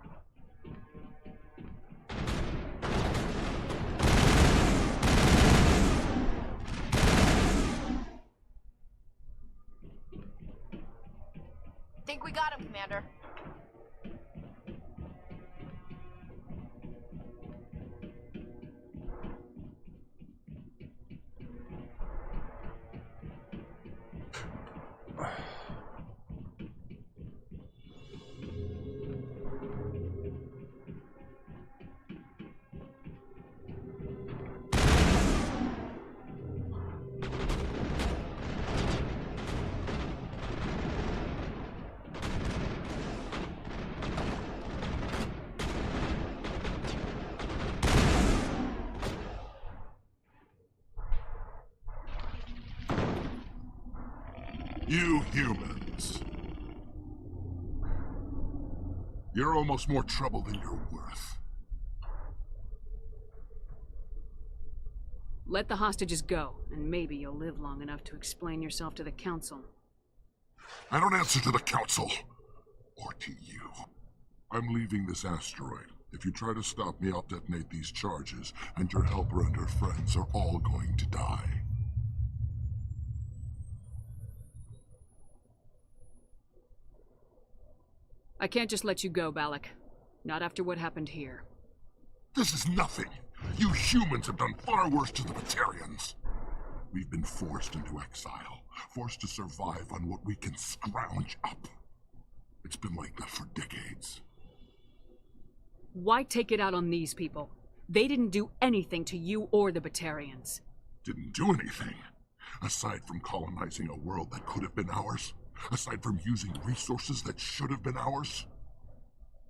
Think we got him, Commander. You humans. You're almost more trouble than you're worth. Let the hostages go, and maybe you'll live long enough to explain yourself to the Council. I don't answer to the Council. Or to you. I'm leaving this asteroid. If you try to stop me, I'll detonate these charges, and your helper and her friends are all going to die. I can't just let you go, Balak. Not after what happened here. This is nothing. You humans have done far worse to the Batarians. We've been forced into exile, forced to survive on what we can scrounge up. It's been like that for decades. Why take it out on these people? They didn't do anything to you or the Batarians. Didn't do anything. Aside from colonizing a world that could have been ours. Aside from using resources that should have been ours.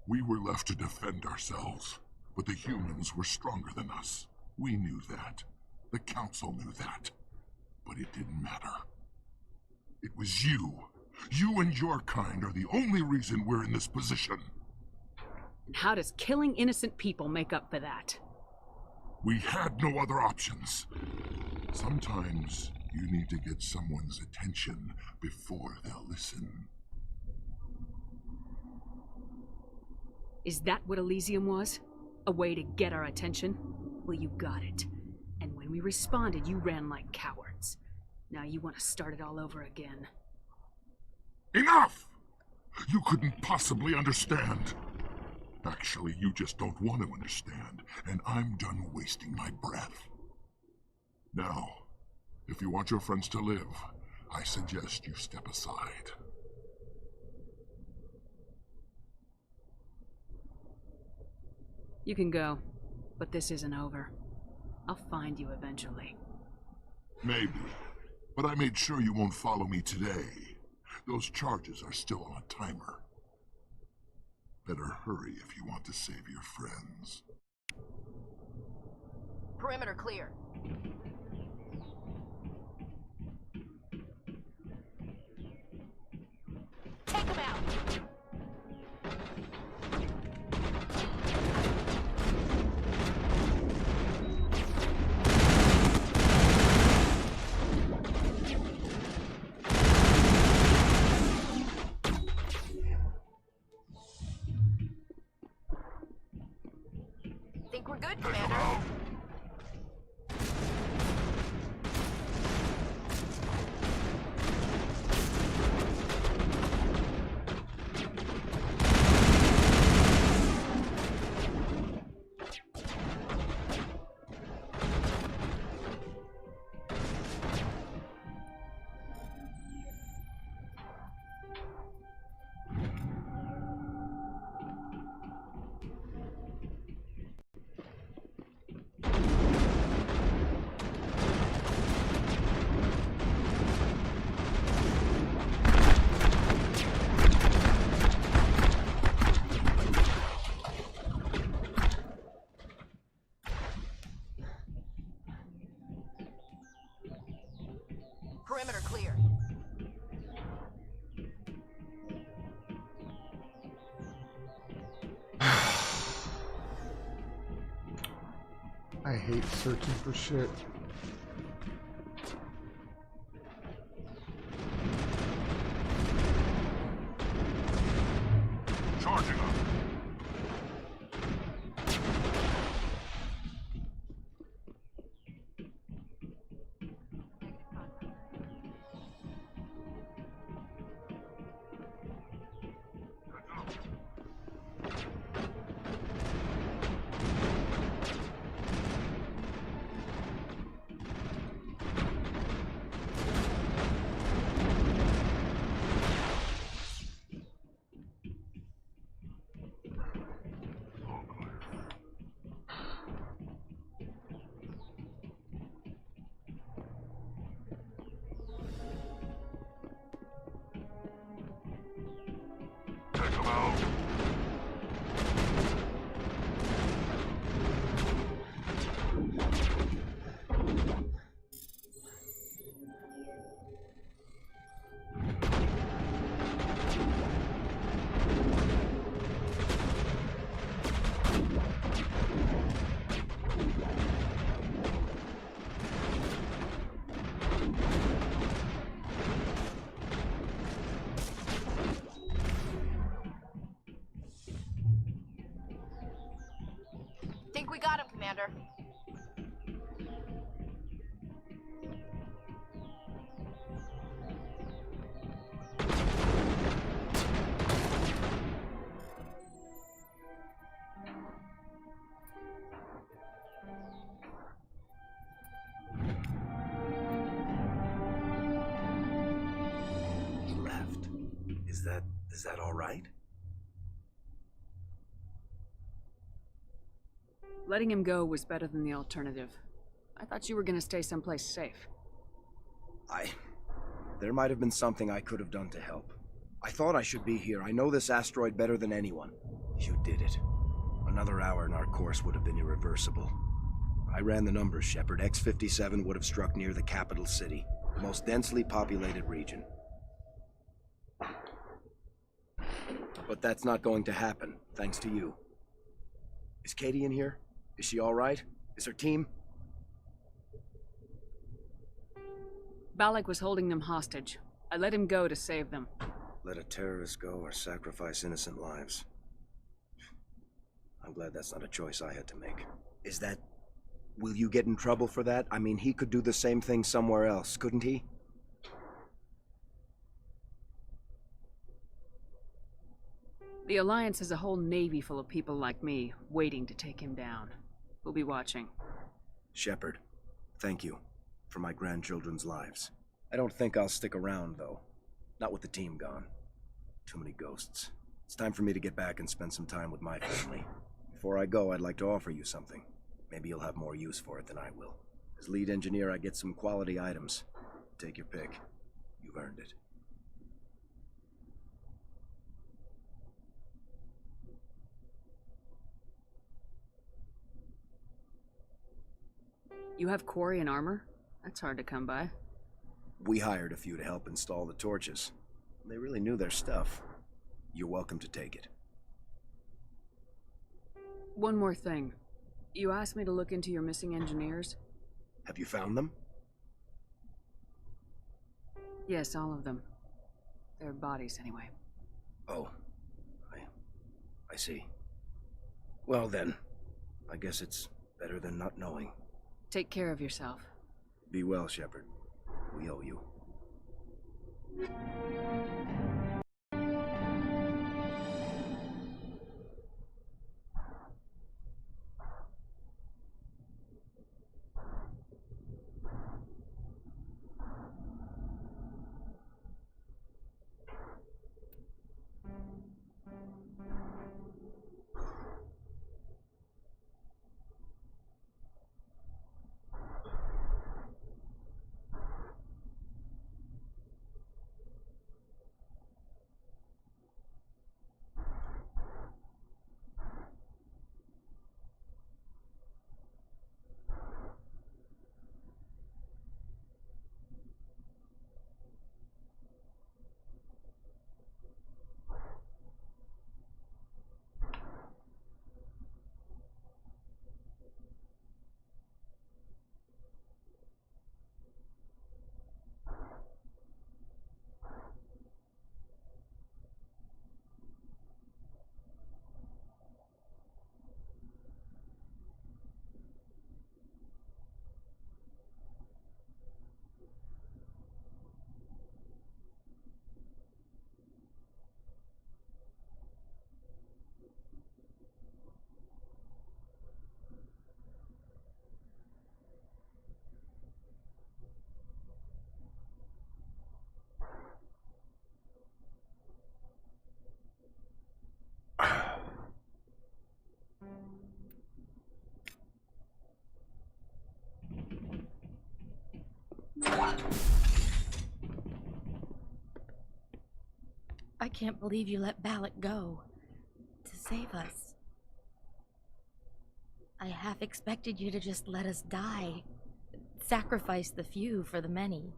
We were left to defend ourselves. But the humans were stronger than us. We knew that. The Council knew that. But it didn't matter. It was you. You and your kind are the only reason we're in this position. And how does killing innocent people make up for that? We had no other options. Sometimes you need to get someone's attention before they'll listen. Is that what Elysium was? A way to get our attention? Well, you got it. And when we responded, you ran like cowards. Now you want to start it all over again. Enough! You couldn't possibly understand. Actually, you just don't want to understand, and I'm done wasting my breath. Now, if you want your friends to live, I suggest you step aside. You can go, but this isn't over. I'll find you eventually. Maybe, but I made sure you won't follow me today. Those charges are still on a timer. Better hurry if you want to save your friends. Perimeter clear. Take them out! Think we're good, Commander? Perimeter clear. I hate searching for shit. Charging up. Take them out. Think we got him, Commander. He left. Is that all right? Letting him go was better than the alternative. I thought you were gonna stay someplace safe. There might have been something I could have done to help. I thought I should be here. I know this asteroid better than anyone. You did it. Another hour and our course would have been irreversible. I ran the numbers, Shepard. X-57 would have struck near the capital city, the most densely populated region. But that's not going to happen, thanks to you. Is Katie in here? Is she all right? Is her team? Balak was holding them hostage. I let him go to save them. Let a terrorist go or sacrifice innocent lives. I'm glad that's not a choice I had to make. Is that... Will you get in trouble for that? I mean, he could do the same thing somewhere else, couldn't he? The Alliance has a whole navy full of people like me, waiting to take him down. We'll be watching. Shepard, thank you for my grandchildren's lives. I don't think I'll stick around, though. Not with the team gone. Too many ghosts. It's time for me to get back and spend some time with my family. Before I go, I'd like to offer you something. Maybe you'll have more use for it than I will. As lead engineer, I get some quality items. Take your pick. You've earned it. You have quarry and armor? That's hard to come by. We hired a few to help install the torches. They really knew their stuff. You're welcome to take it. One more thing. You asked me to look into your missing engineers? Have you found them? Yes, all of them. Their bodies, anyway. Oh. I see. Well then, I guess it's better than not knowing. Take care of yourself. Be well, Shepard. We owe you. can't believe you let Balak go to save us. I half expected you to just let us die. Sacrifice the few for the many.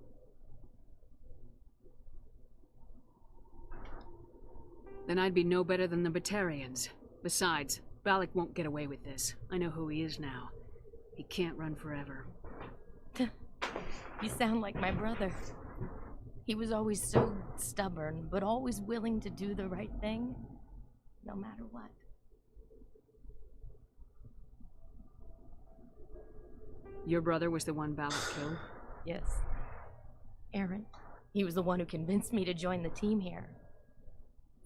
Then I'd be no better than the Batarians. Besides, Balak won't get away with this. I know who he is now. He can't run forever. You sound like my brother. He was always so stubborn, but always willing to do the right thing, no matter what. Your brother was the one Balak killed? Yes. Aaron. He was the one who convinced me to join the team here.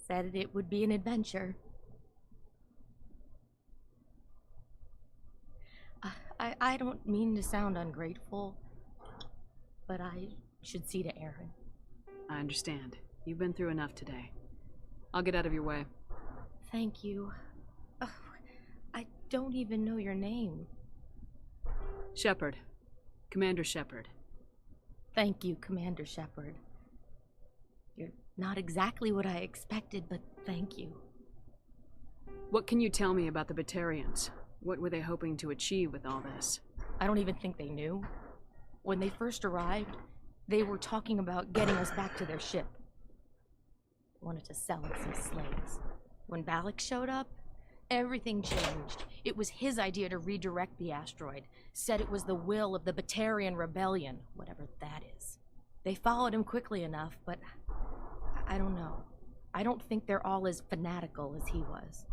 Said it would be an adventure. I don't mean to sound ungrateful, but I should see to Aaron. I understand. You've been through enough today. I'll get out of your way. Thank you. I don't even know your name. Shepard. Commander Shepard. Thank you, Commander Shepard. You're not exactly what I expected, but thank you. What can you tell me about the Batarians? What were they hoping to achieve with all this? I don't even think they knew. When they first arrived, they were talking about getting us back to their ship. They wanted to sell us as slaves. When Balak showed up, everything changed. It was his idea to redirect the asteroid. Said it was the will of the Batarian Rebellion, whatever that is. They followed him quickly enough, but I don't know. I don't think they're all as fanatical as he was.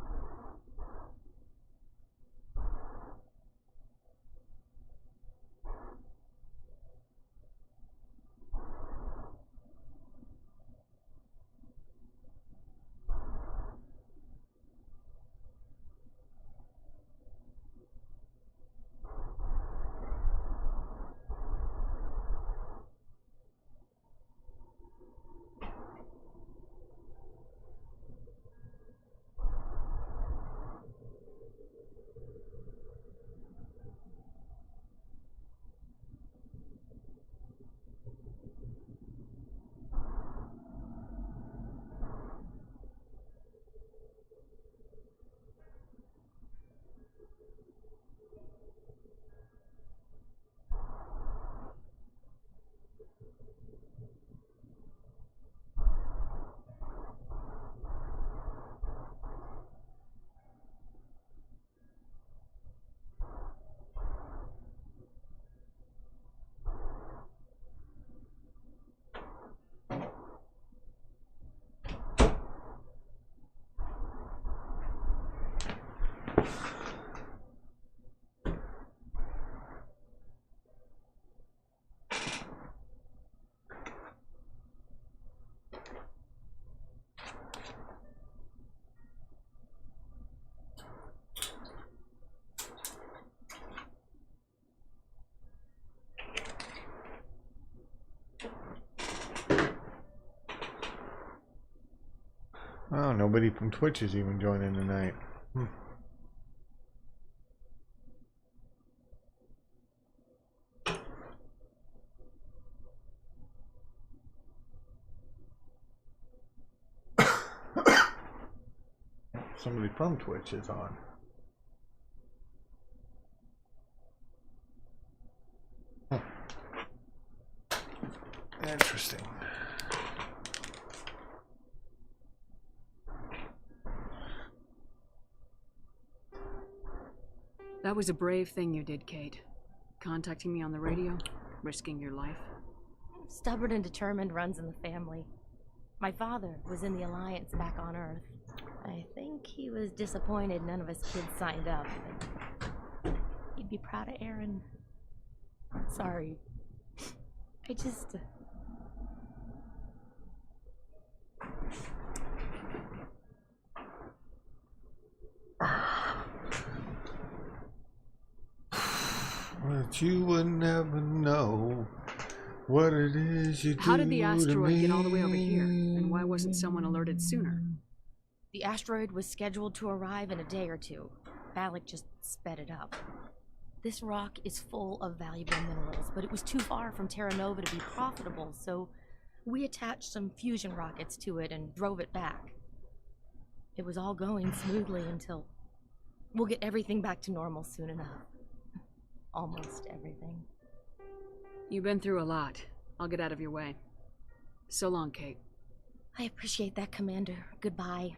Oh, nobody from Twitch is even joining tonight. Somebody from Twitch is on. Interesting. That was a brave thing you did, Kate. Contacting me on the radio, risking your life. Stubborn and determined runs in the family. My father was in the Alliance back on Earth. I think he was disappointed none of us kids signed up. But he'd be proud of Aaron. Sorry. I just... But you would never know what it is you do. How did the asteroid get all the way over here? And why wasn't someone alerted sooner? The asteroid was scheduled to arrive in a day or two. Balak just sped it up. This rock is full of valuable minerals, but it was too far from Terra Nova to be profitable, so We attached some fusion rockets to it and drove it back. It was all going smoothly until... We'll get everything back to normal soon enough. Almost everything. You've been through a lot. I'll get out of your way. So long, Kate. I appreciate that, Commander. Goodbye.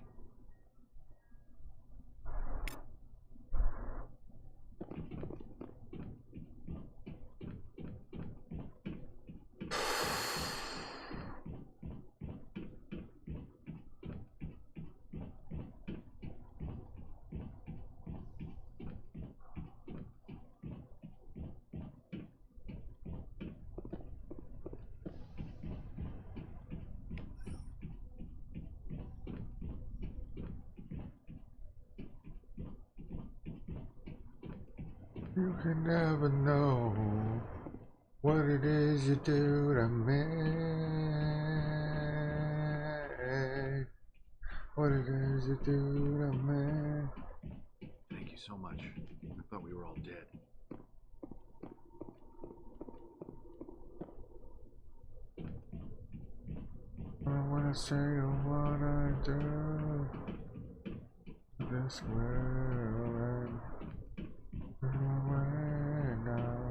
You can never know what it is you do to me. What it is you do to me. Thank you so much. I thought we were all dead. I wanna say what I do. This world away now.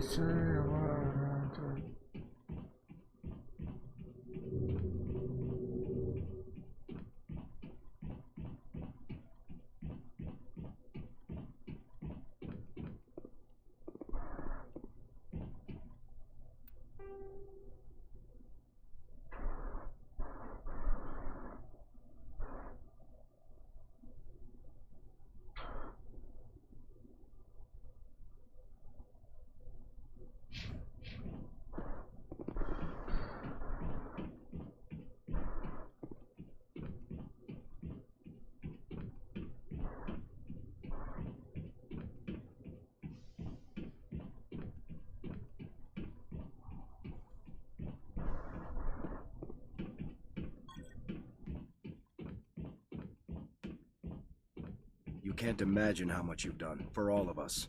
Say what I do. You can't imagine how much you've done, for all of us.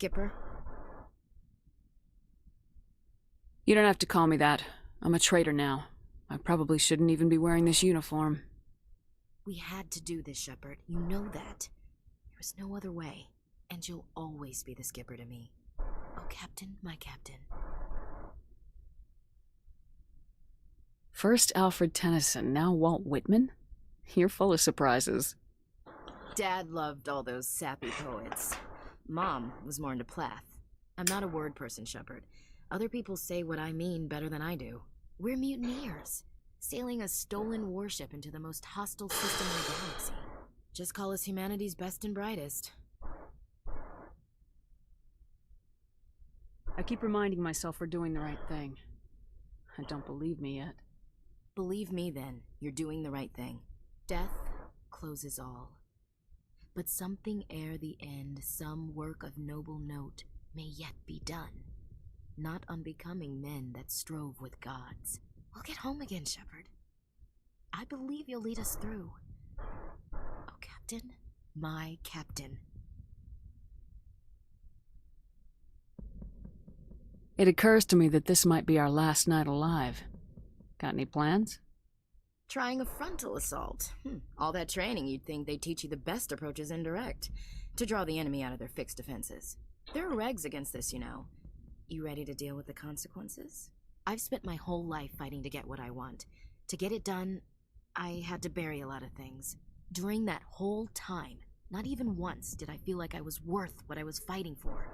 Skipper? You don't have to call me that. I'm a traitor now. I probably shouldn't even be wearing this uniform. We had to do this, Shepard. You know that. There was no other way. And you'll always be the skipper to me. Oh, Captain, my captain. First Alfred Tennyson, now Walt Whitman? You're full of surprises. Dad loved all those sappy poets. Mom was more into Plath. I'm not a word person, Shepard. Other people say what I mean better than I do. We're mutineers, sailing a stolen warship into the most hostile system in the galaxy. Just call us humanity's best and brightest. I keep reminding myself we're doing the right thing. I don't believe me yet. Believe me then, you're doing the right thing. Death closes all. But something ere the end, some work of noble note, may yet be done. Not unbecoming men that strove with gods. We'll get home again, Shepard. I believe you'll lead us through. Oh, Captain, my captain. It occurs to me that this might be our last night alive. Got any plans? Trying a frontal assault. All that training, you'd think they'd teach you the best approach is indirect, to draw the enemy out of their fixed defenses. There are regs against this, you know. You ready to deal with the consequences? I've spent my whole life fighting to get what I want. To get it done, I had to bury a lot of things. During that whole time, not even once did I feel like I was worth what I was fighting for.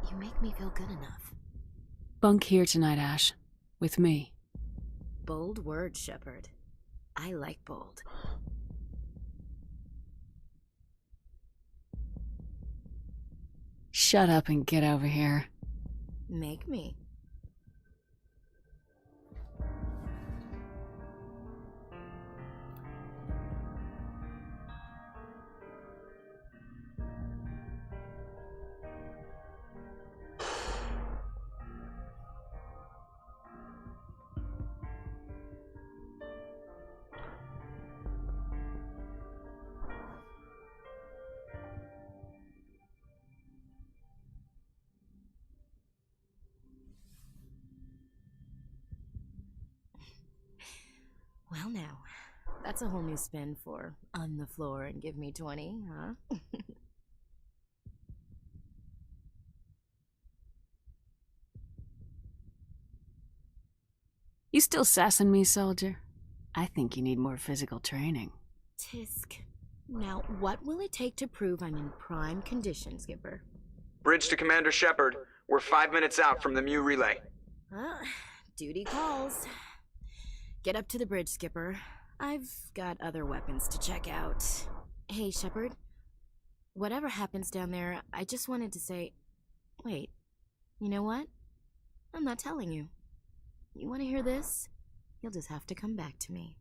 You make me feel good enough. Bunk here tonight, Ash. With me. Bold words, Shepard. I like bold. Shut up and get over here. Make me. Well now, that's a whole new spin for on the floor and give me 20, huh? You still sassing me, soldier? I think you need more physical training. Tisk. Now, what will it take to prove I'm in prime condition, Skipper? Bridge to Commander Shepard. We're 5 minutes out from the Mu relay. Duty calls. Get up to the bridge, Skipper. I've got other weapons to check out. Hey, Shepard. Whatever happens down there, I just wanted to say... Wait, you know what? I'm not telling you. You want to hear this? You'll just have to come back to me.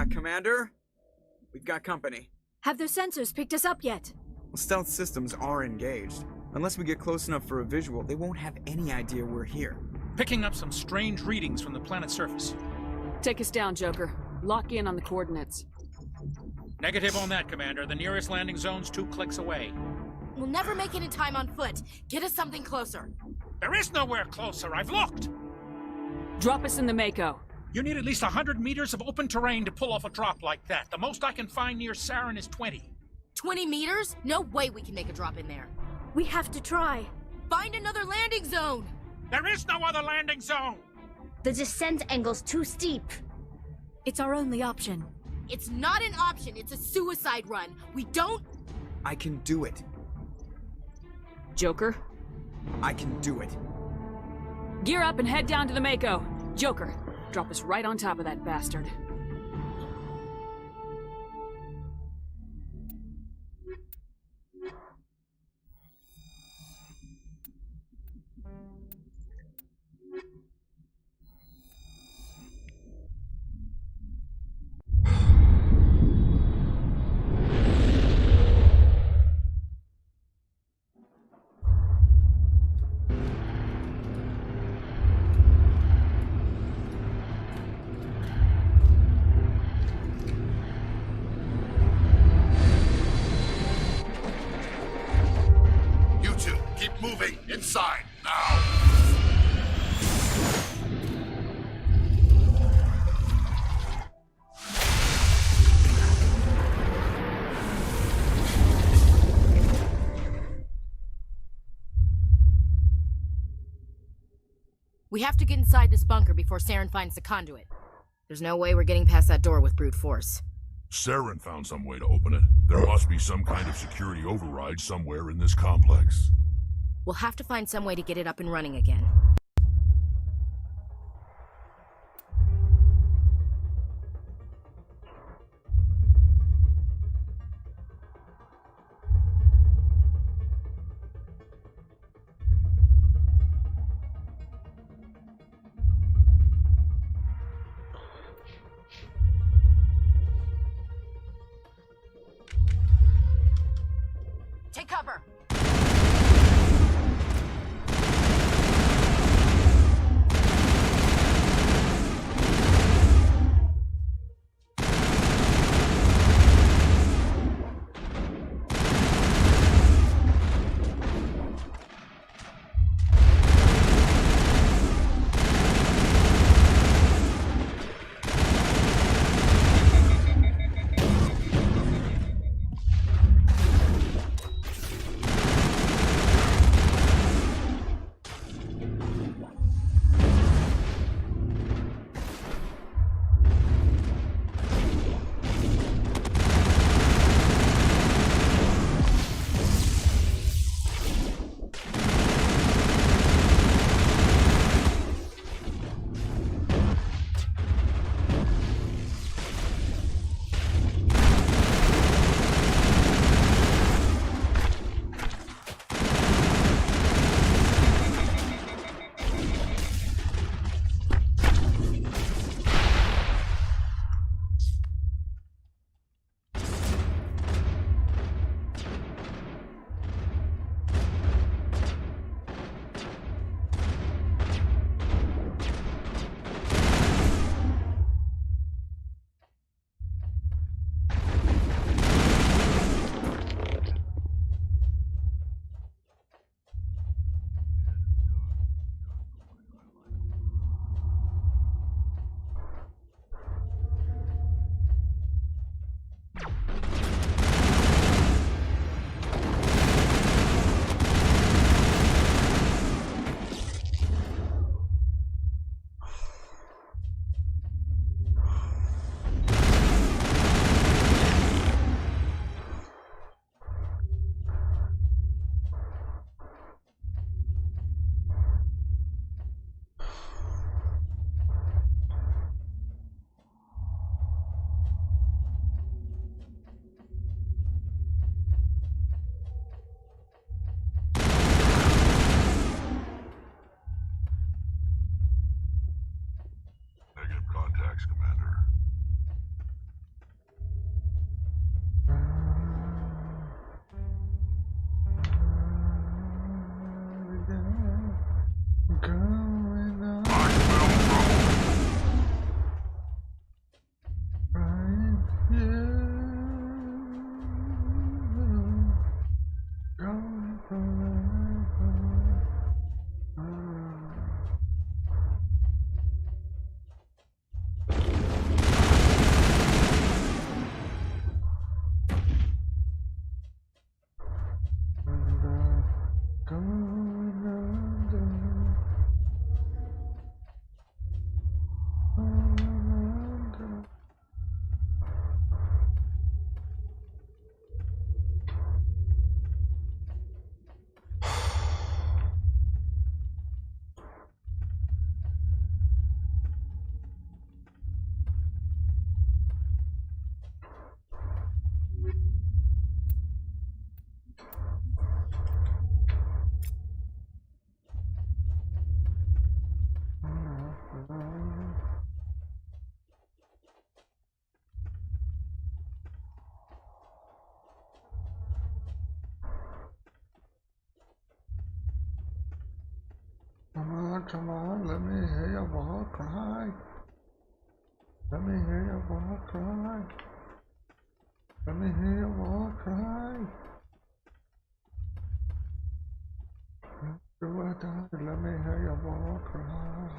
Commander? We've got company. Have their sensors picked us up yet? Well, stealth systems are engaged. Unless we get close enough for a visual, they won't have any idea we're here. Picking up some strange readings from the planet's surface. Take us down, Joker. Lock in on the coordinates. Negative on that, Commander. The nearest landing zone's 2 clicks away. We'll never make it in time on foot. Get us something closer. There is nowhere closer. I've looked. Drop us in the Mako. You need at least 100 meters of open terrain to pull off a drop like that. The most I can find near Saren is 20. 20 meters? No way we can make a drop in there. We have to try. Find another landing zone! There is no other landing zone! The descent angle's too steep. It's our only option. It's not an option, it's a suicide run. We don't... I can do it. Joker? I can do it. Gear up and head down to the Mako. Joker, drop us right on top of that bastard. Moving inside now. We have to get inside this bunker before Saren finds the conduit. There's no way we're getting past that door with brute force. Saren found some way to open it. There must be some kind of security override somewhere in this complex. We'll have to find some way to get it up and running again. Take cover! Come on, let me hear your war cry. Let me hear your war cry. Let me hear your war cry. Do or die, let me hear your war cry.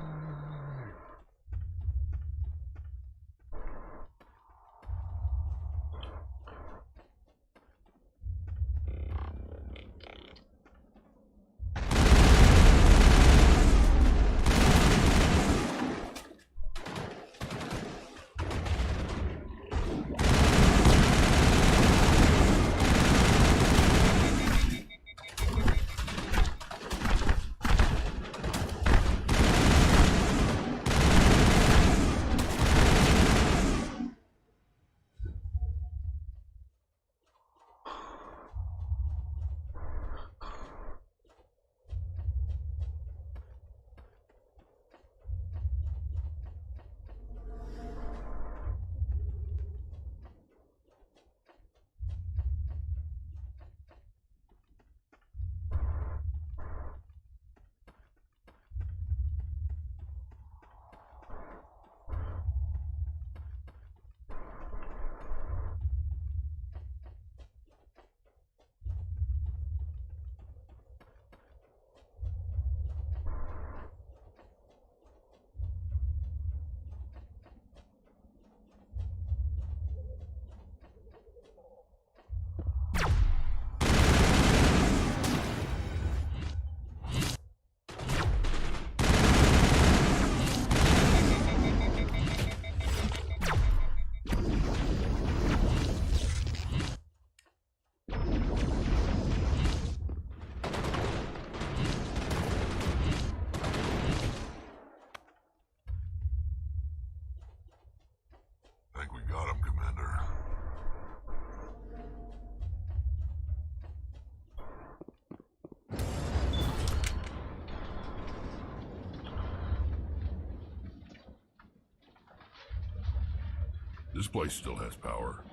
This place still has power.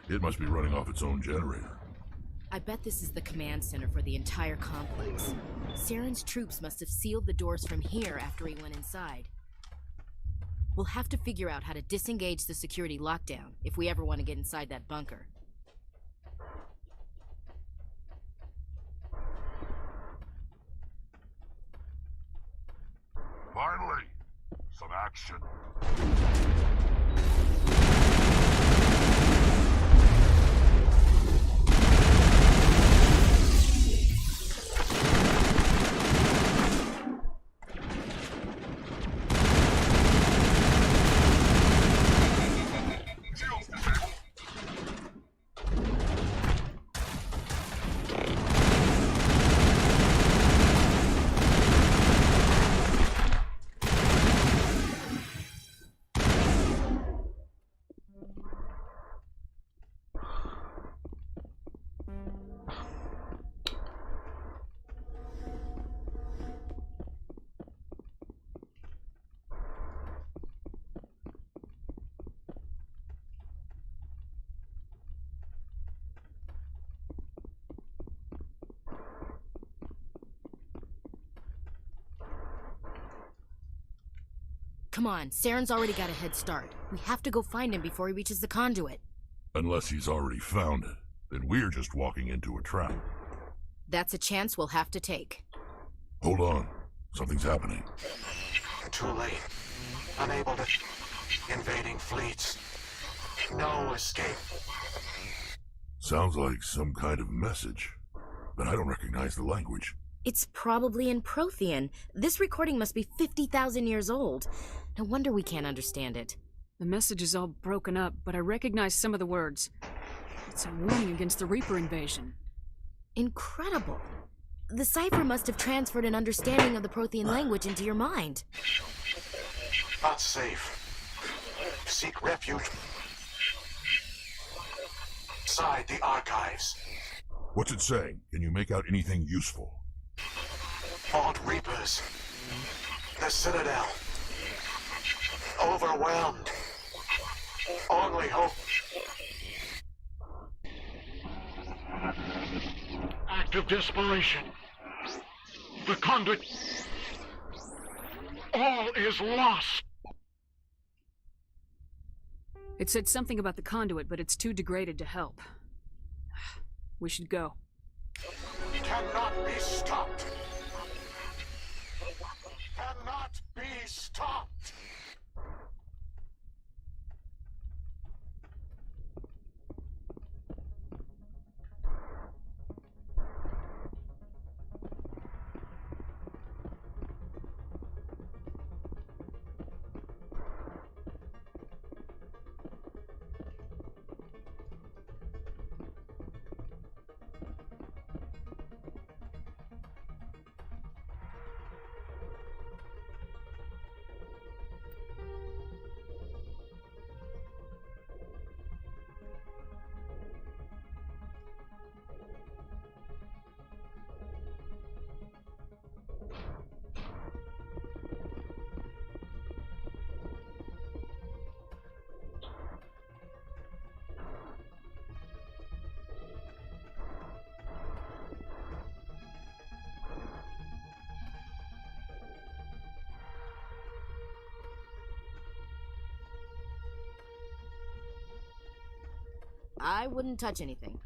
It must be running off its own generator. I bet this is the command center for the entire complex. Saren's troops must have sealed the doors from here after he went inside. We'll have to figure out how to disengage the security lockdown if we ever want to get inside that bunker. Finally, some action. Come on, Saren's already got a head start. We have to go find him before he reaches the conduit. Unless he's already found it, then we're just walking into a trap. That's a chance we'll have to take. Hold on. Something's happening. Too late. Unable to... Invading fleets. No escape. Sounds like some kind of message, but I don't recognize the language. It's probably in Prothean. This recording must be 50,000 years old. No wonder we can't understand it. The message is all broken up, but I recognize some of the words. It's a warning against the Reaper invasion. Incredible. The cipher must have transferred an understanding of the Prothean language into your mind. Not safe. Seek refuge inside the archives. What's it saying? Can you make out anything useful? Fought Reapers. The Citadel. Overwhelmed. Only hope. Act of desperation. The conduit. All is lost. It said something about the conduit, but it's too degraded to help. We should go. Cannot be stopped. Cannot be stopped. I wouldn't touch anything.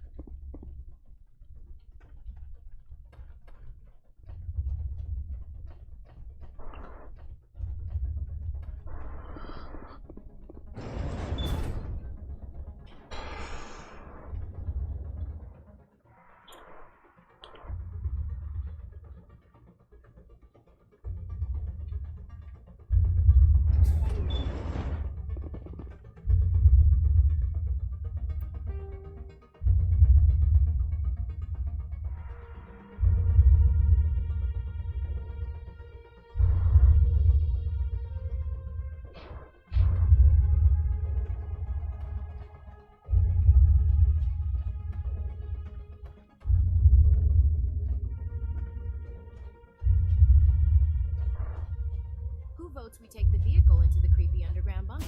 Who votes we take the vehicle into the creepy underground bunker?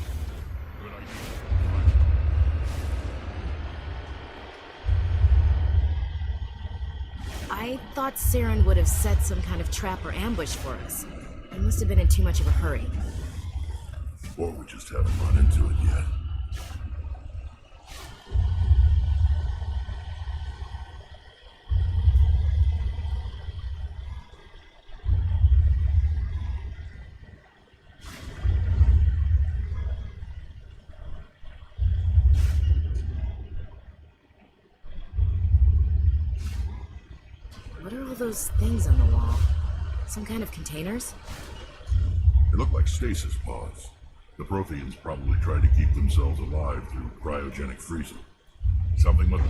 Good idea. I thought Saren would have set some kind of trap or ambush for us. He must have been in too much of a hurry. Or we just haven't run into it yet. What are all those things on the wall? Some kind of containers? They look like stasis pods. The Protheans probably tried to keep themselves alive through cryogenic freezing. Something like...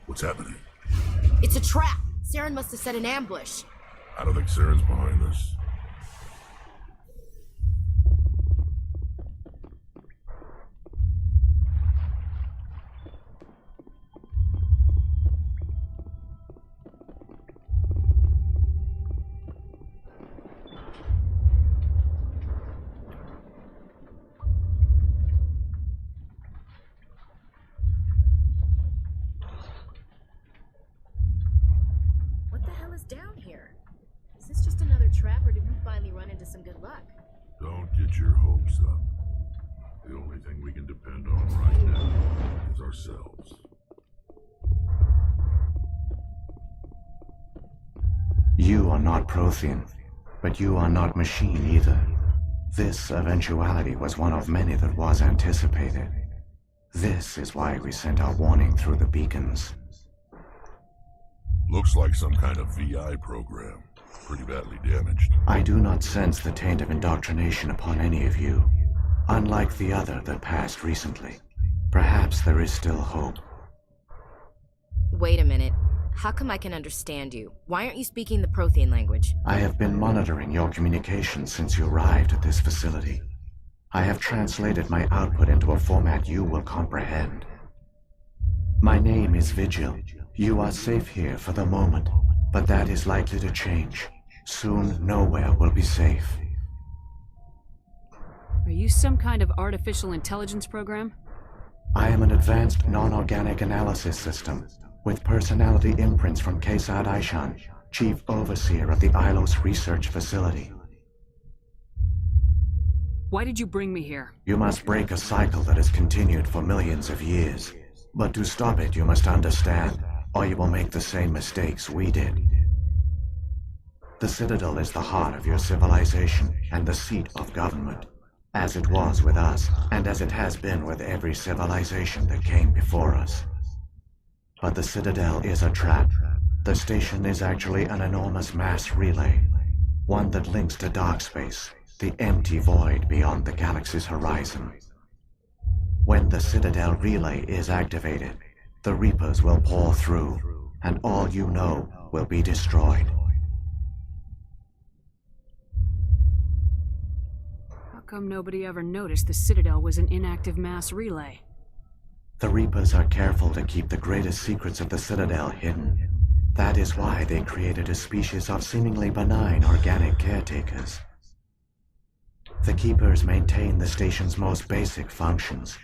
What's happening? It's a trap! Saren must have set an ambush. I don't think Saren's behind this. trap, or did we finally run into some good luck? Don't get your hopes up. The only thing we can depend on right now is ourselves. You are not Prothean, but you are not machine either. This eventuality was one of many that was anticipated. This is why we sent our warning through the beacons. Looks like some kind of VI program. Pretty badly damaged. I do not sense the taint of indoctrination upon any of you, unlike the other that passed recently. Perhaps there is still hope. Wait a minute. How come I can understand you? Why aren't you speaking the Prothean language? I have been monitoring your communications since you arrived at this facility. I have translated my output into a format you will comprehend. My name is Vigil. You are safe here for the moment, but that is likely to change. Soon, nowhere will be safe. Are you some kind of artificial intelligence program? I am an advanced non-organic analysis system, with personality imprints from Kesad Aishan, Chief Overseer of the Ilos Research Facility. Why did you bring me here? You must break a cycle that has continued for millions of years. But to stop it, you must understand, or you will make the same mistakes we did. The Citadel is the heart of your civilization and the seat of government, as it was with us, and as it has been with every civilization that came before us. But the Citadel is a trap. The station is actually an enormous mass relay, one that links to dark space, the empty void beyond the galaxy's horizon. When the Citadel relay is activated, the Reapers will pour through, and all you know will be destroyed. How come nobody ever noticed the Citadel was an inactive mass relay? The Reapers are careful to keep the greatest secrets of the Citadel hidden. That is why they created a species of seemingly benign organic caretakers. The Keepers maintain the station's most basic functions.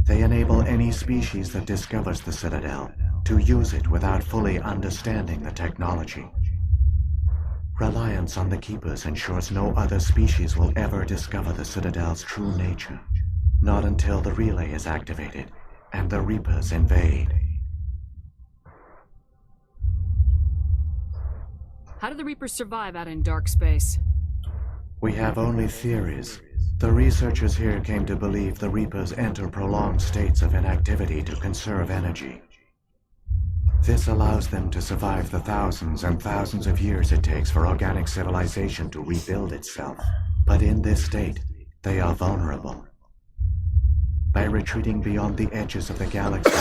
They enable any species that discovers the Citadel to use it without fully understanding the technology. Reliance on the Keepers ensures no other species will ever discover the Citadel's true nature. Not until the relay is activated and the Reapers invade. How do the Reapers survive out in dark space? We have only theories. The researchers here came to believe the Reapers enter prolonged states of inactivity to conserve energy. This allows them to survive the thousands and thousands of years it takes for organic civilization to rebuild itself. But in this state, they are vulnerable. By retreating beyond the edges of the galaxy,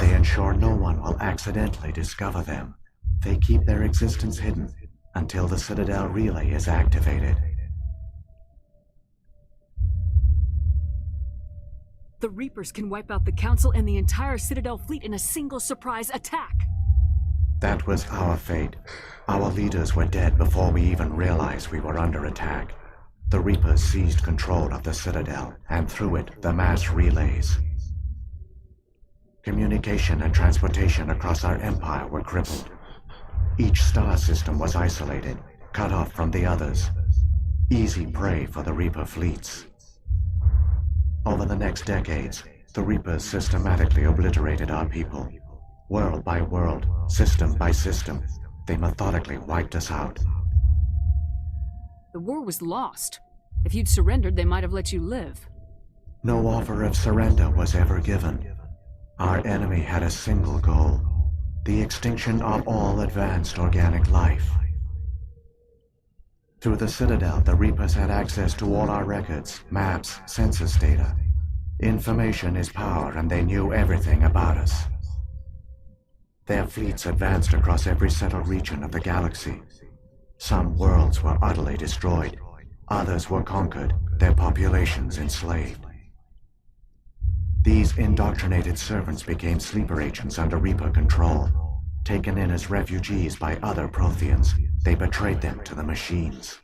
they ensure no one will accidentally discover them. They keep their existence hidden until the Citadel relay is activated. The Reapers can wipe out the Council and the entire Citadel fleet in a single surprise attack. That was our fate. Our leaders were dead before we even realized we were under attack. The Reapers seized control of the Citadel, and through it, the mass relays. Communication and transportation across our empire were crippled. Each star system was isolated, cut off from the others. Easy prey for the Reaper fleets. Over the next decades, the Reapers systematically obliterated our people. World by world, system by system, they methodically wiped us out. The war was lost. If you'd surrendered, they might have let you live. No offer of surrender was ever given. Our enemy had a single goal: the extinction of all advanced organic life. Through the Citadel, the Reapers had access to all our records, maps, census data. Information is power, and they knew everything about us. Their fleets advanced across every settled region of the galaxy. Some worlds were utterly destroyed. Others were conquered, their populations enslaved. These indoctrinated servants became sleeper agents under Reaper control. Taken in as refugees by other Protheans, they betrayed them to the machines.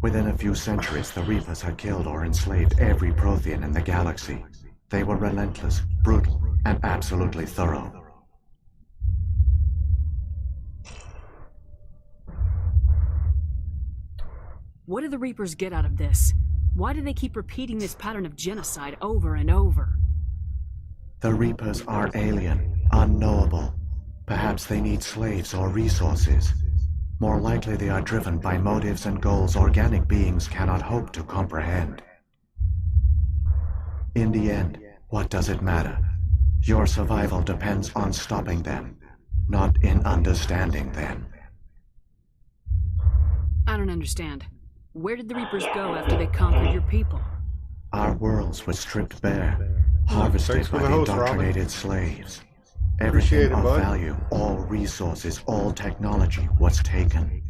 Within a few centuries, the Reapers had killed or enslaved every Prothean in the galaxy. They were relentless, brutal, and absolutely thorough. What do the Reapers get out of this? Why do they keep repeating this pattern of genocide over and over? The Reapers are alien, unknowable. Perhaps they need slaves or resources. More likely they are driven by motives and goals organic beings cannot hope to comprehend. In the end, what does it matter? Your survival depends on stopping them, not in understanding them. I don't understand. Where did the Reapers go after they conquered your people? Our worlds were stripped bare, harvested by the indoctrinated slaves. Everything of value, all resources, all technology was taken.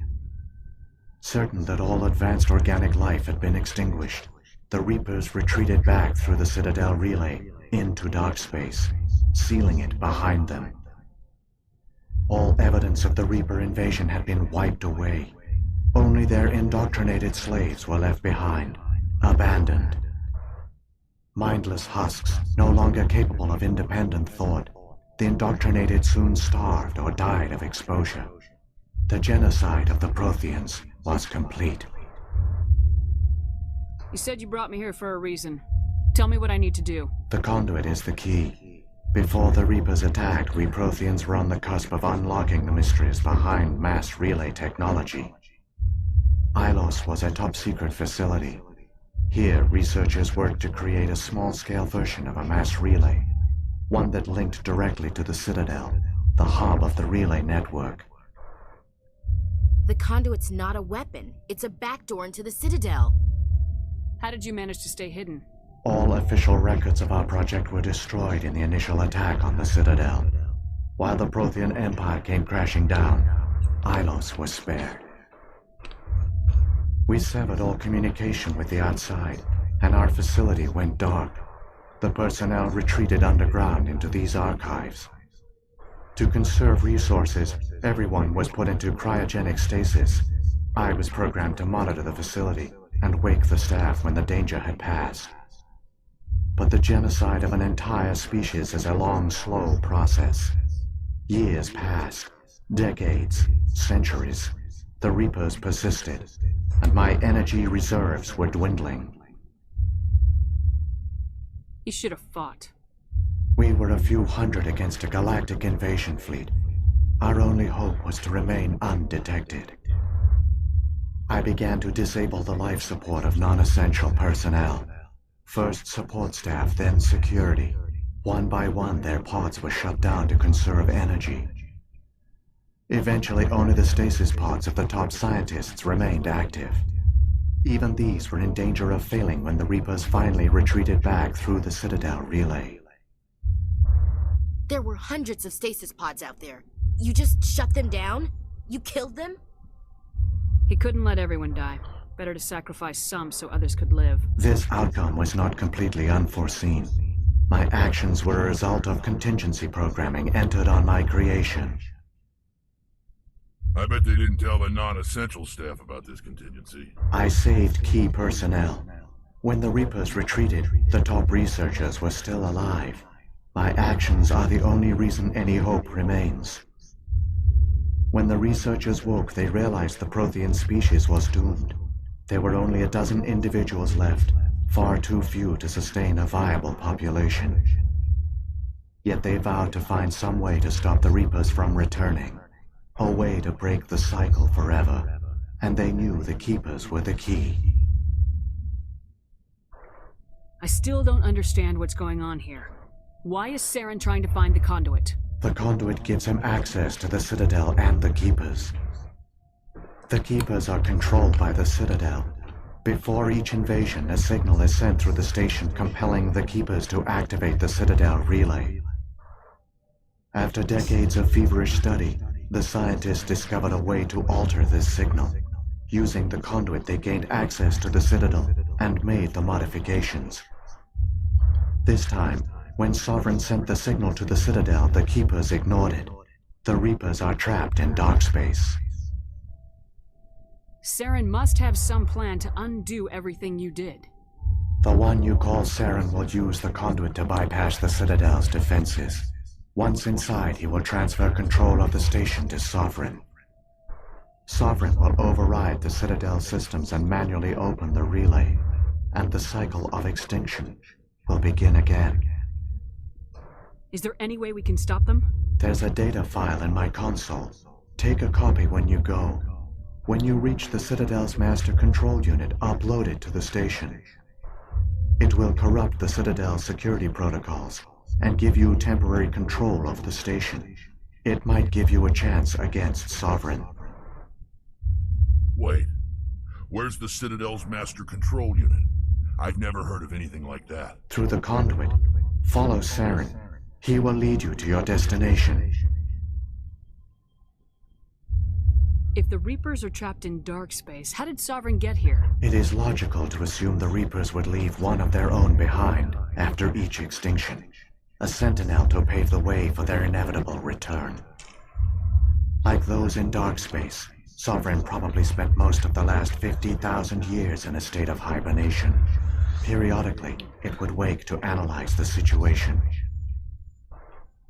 Certain that all advanced organic life had been extinguished, the Reapers retreated back through the Citadel relay into dark space, sealing it behind them. All evidence of the Reaper invasion had been wiped away. Only their indoctrinated slaves were left behind, abandoned. Mindless husks, no longer capable of independent thought, the indoctrinated soon starved or died of exposure. The genocide of the Protheans was complete. You said you brought me here for a reason. Tell me what I need to do. The conduit is the key. Before the Reapers attacked, we Protheans were on the cusp of unlocking the mysteries behind mass relay technology. Ilos was a top-secret facility. Here, researchers worked to create a small-scale version of a mass relay, one that linked directly to the Citadel, the hub of the relay network. The conduit's not a weapon. It's a backdoor into the Citadel. How did you manage to stay hidden? All official records of our project were destroyed in the initial attack on the Citadel. While the Prothean Empire came crashing down, Ilos was spared. We severed all communication with the outside, and our facility went dark. The personnel retreated underground into these archives. To conserve resources, everyone was put into cryogenic stasis. I was programmed to monitor the facility and wake the staff when the danger had passed. But the genocide of an entire species is a long, slow process. Years passed, decades, centuries. The Reapers persisted, and my energy reserves were dwindling. You should have fought. We were a few hundred against a galactic invasion fleet. Our only hope was to remain undetected. I began to disable the life support of non-essential personnel. First support staff, then security. One by one, their pods were shut down to conserve energy. Eventually, only the stasis pods of the top scientists remained active. Even these were in danger of failing when the Reapers finally retreated back through the Citadel relay. There were hundreds of stasis pods out there. You just shut them down? You killed them? He couldn't let everyone die. Better to sacrifice some so others could live. This outcome was not completely unforeseen. My actions were a result of contingency programming entered on my creation. I bet they didn't tell the non-essential staff about this contingency. I saved key personnel. When the Reapers retreated, the top researchers were still alive. My actions are the only reason any hope remains. When the researchers woke, they realized the Prothean species was doomed. There were only a dozen individuals left, far too few to sustain a viable population. Yet they vowed to find some way to stop the Reapers from returning. A way to break the cycle forever. And they knew the Keepers were the key. I still don't understand what's going on here. Why is Saren trying to find the conduit? The conduit gives him access to the Citadel and the Keepers. The Keepers are controlled by the Citadel. Before each invasion, a signal is sent through the station compelling the Keepers to activate the Citadel relay. After decades of feverish study, the scientists discovered a way to alter this signal. Using the conduit, they gained access to the Citadel and made the modifications. This time, when Sovereign sent the signal to the Citadel, the Keepers ignored it. The Reapers are trapped in dark space. Saren must have some plan to undo everything you did. The one you call Saren will use the conduit to bypass the Citadel's defenses. Once inside, he will transfer control of the station to Sovereign. Sovereign will override the Citadel systems and manually open the relay, and the cycle of extinction will begin again. Is there any way we can stop them? There's a data file in my console. Take a copy when you go. When you reach the Citadel's master control unit, upload it to the station. It will corrupt the Citadel's security protocols and give you temporary control of the station. It might give you a chance against Sovereign. Wait. Where's the Citadel's master control unit? I've never heard of anything like that. Through the conduit, follow Saren. He will lead you to your destination. If the Reapers are trapped in dark space, how did Sovereign get here? It is logical to assume the Reapers would leave one of their own behind after each extinction. A sentinel to pave the way for their inevitable return. Like those in dark space, Sovereign probably spent most of the last 50,000 years in a state of hibernation. Periodically, it would wake to analyze the situation.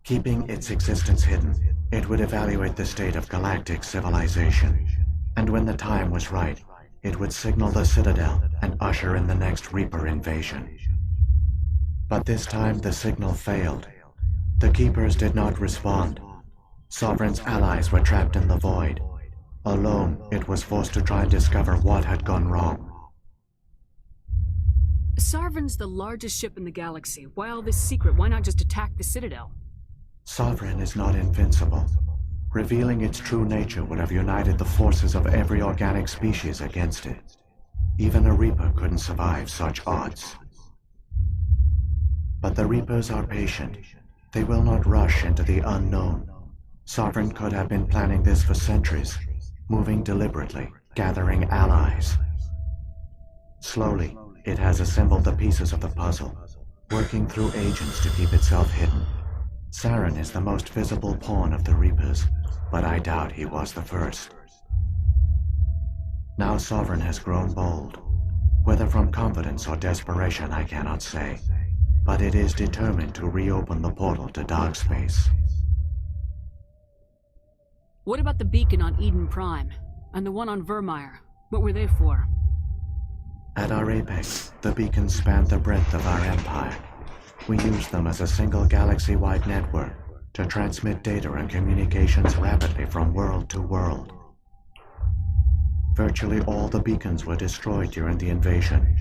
Keeping its existence hidden, it would evaluate the state of galactic civilization. And when the time was right, it would signal the Citadel and usher in the next Reaper invasion. But this time the signal failed. The Keepers did not respond. Sovereign's allies were trapped in the void. Alone, it was forced to try and discover what had gone wrong. Sovereign's the largest ship in the galaxy. Why all this secret? Why not just attack the Citadel? Sovereign is not invincible. Revealing its true nature would have united the forces of every organic species against it. Even a Reaper couldn't survive such odds. But the Reapers are patient. They will not rush into the unknown. Sovereign could have been planning this for centuries, moving deliberately, gathering allies. Slowly, it has assembled the pieces of the puzzle, working through agents to keep itself hidden. Saren is the most visible pawn of the Reapers, but I doubt he was the first. Now Sovereign has grown bold. Whether from confidence or desperation, I cannot say. But it is determined to reopen the portal to dark space. What about the beacon on Eden Prime? And the one on Vermeer? What were they for? At our apex, the beacons spanned the breadth of our empire. We used them as a single galaxy-wide network to transmit data and communications rapidly from world to world. Virtually all the beacons were destroyed during the invasion,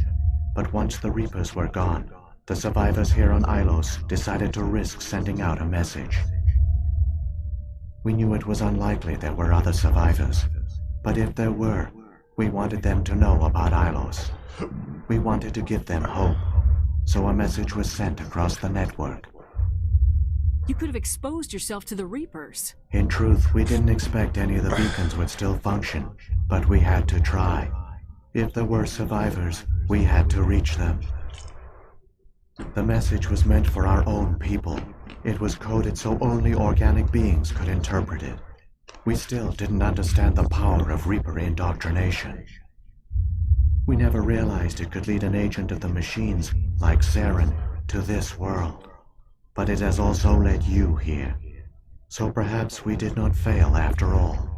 but once the Reapers were gone, the survivors here on Ilos decided to risk sending out a message. We knew it was unlikely there were other survivors, but if there were, we wanted them to know about Ilos. We wanted to give them hope, so a message was sent across the network. You could have exposed yourself to the Reapers. In truth, we didn't expect any of the beacons would still function, but we had to try. If there were survivors, we had to reach them. The message was meant for our own people. It was coded so only organic beings could interpret it. We still didn't understand the power of Reaper indoctrination. We never realized it could lead an agent of the machines, like Saren, to this world. But it has also led you here. So perhaps we did not fail after all.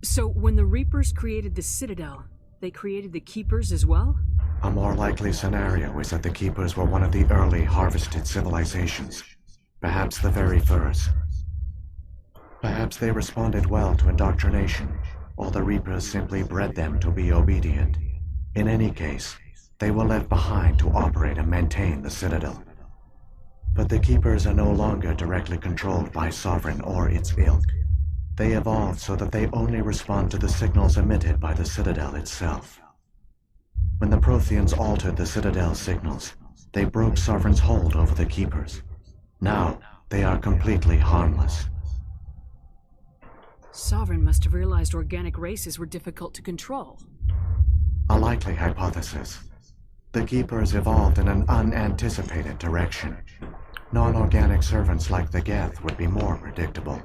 So when the Reapers created the Citadel, they created the Keepers as well? A more likely scenario is that the Keepers were one of the early harvested civilizations. Perhaps the very first. Perhaps they responded well to indoctrination, or the Reapers simply bred them to be obedient. In any case, they were left behind to operate and maintain the Citadel. But the Keepers are no longer directly controlled by Sovereign or its ilk. They evolved so that they only respond to the signals emitted by the Citadel itself. When the Protheans altered the Citadel's signals, they broke Sovereign's hold over the Keepers. Now, they are completely harmless. Sovereign must have realized organic races were difficult to control. A likely hypothesis. The Keepers evolved in an unanticipated direction. Non-organic servants like the Geth would be more predictable.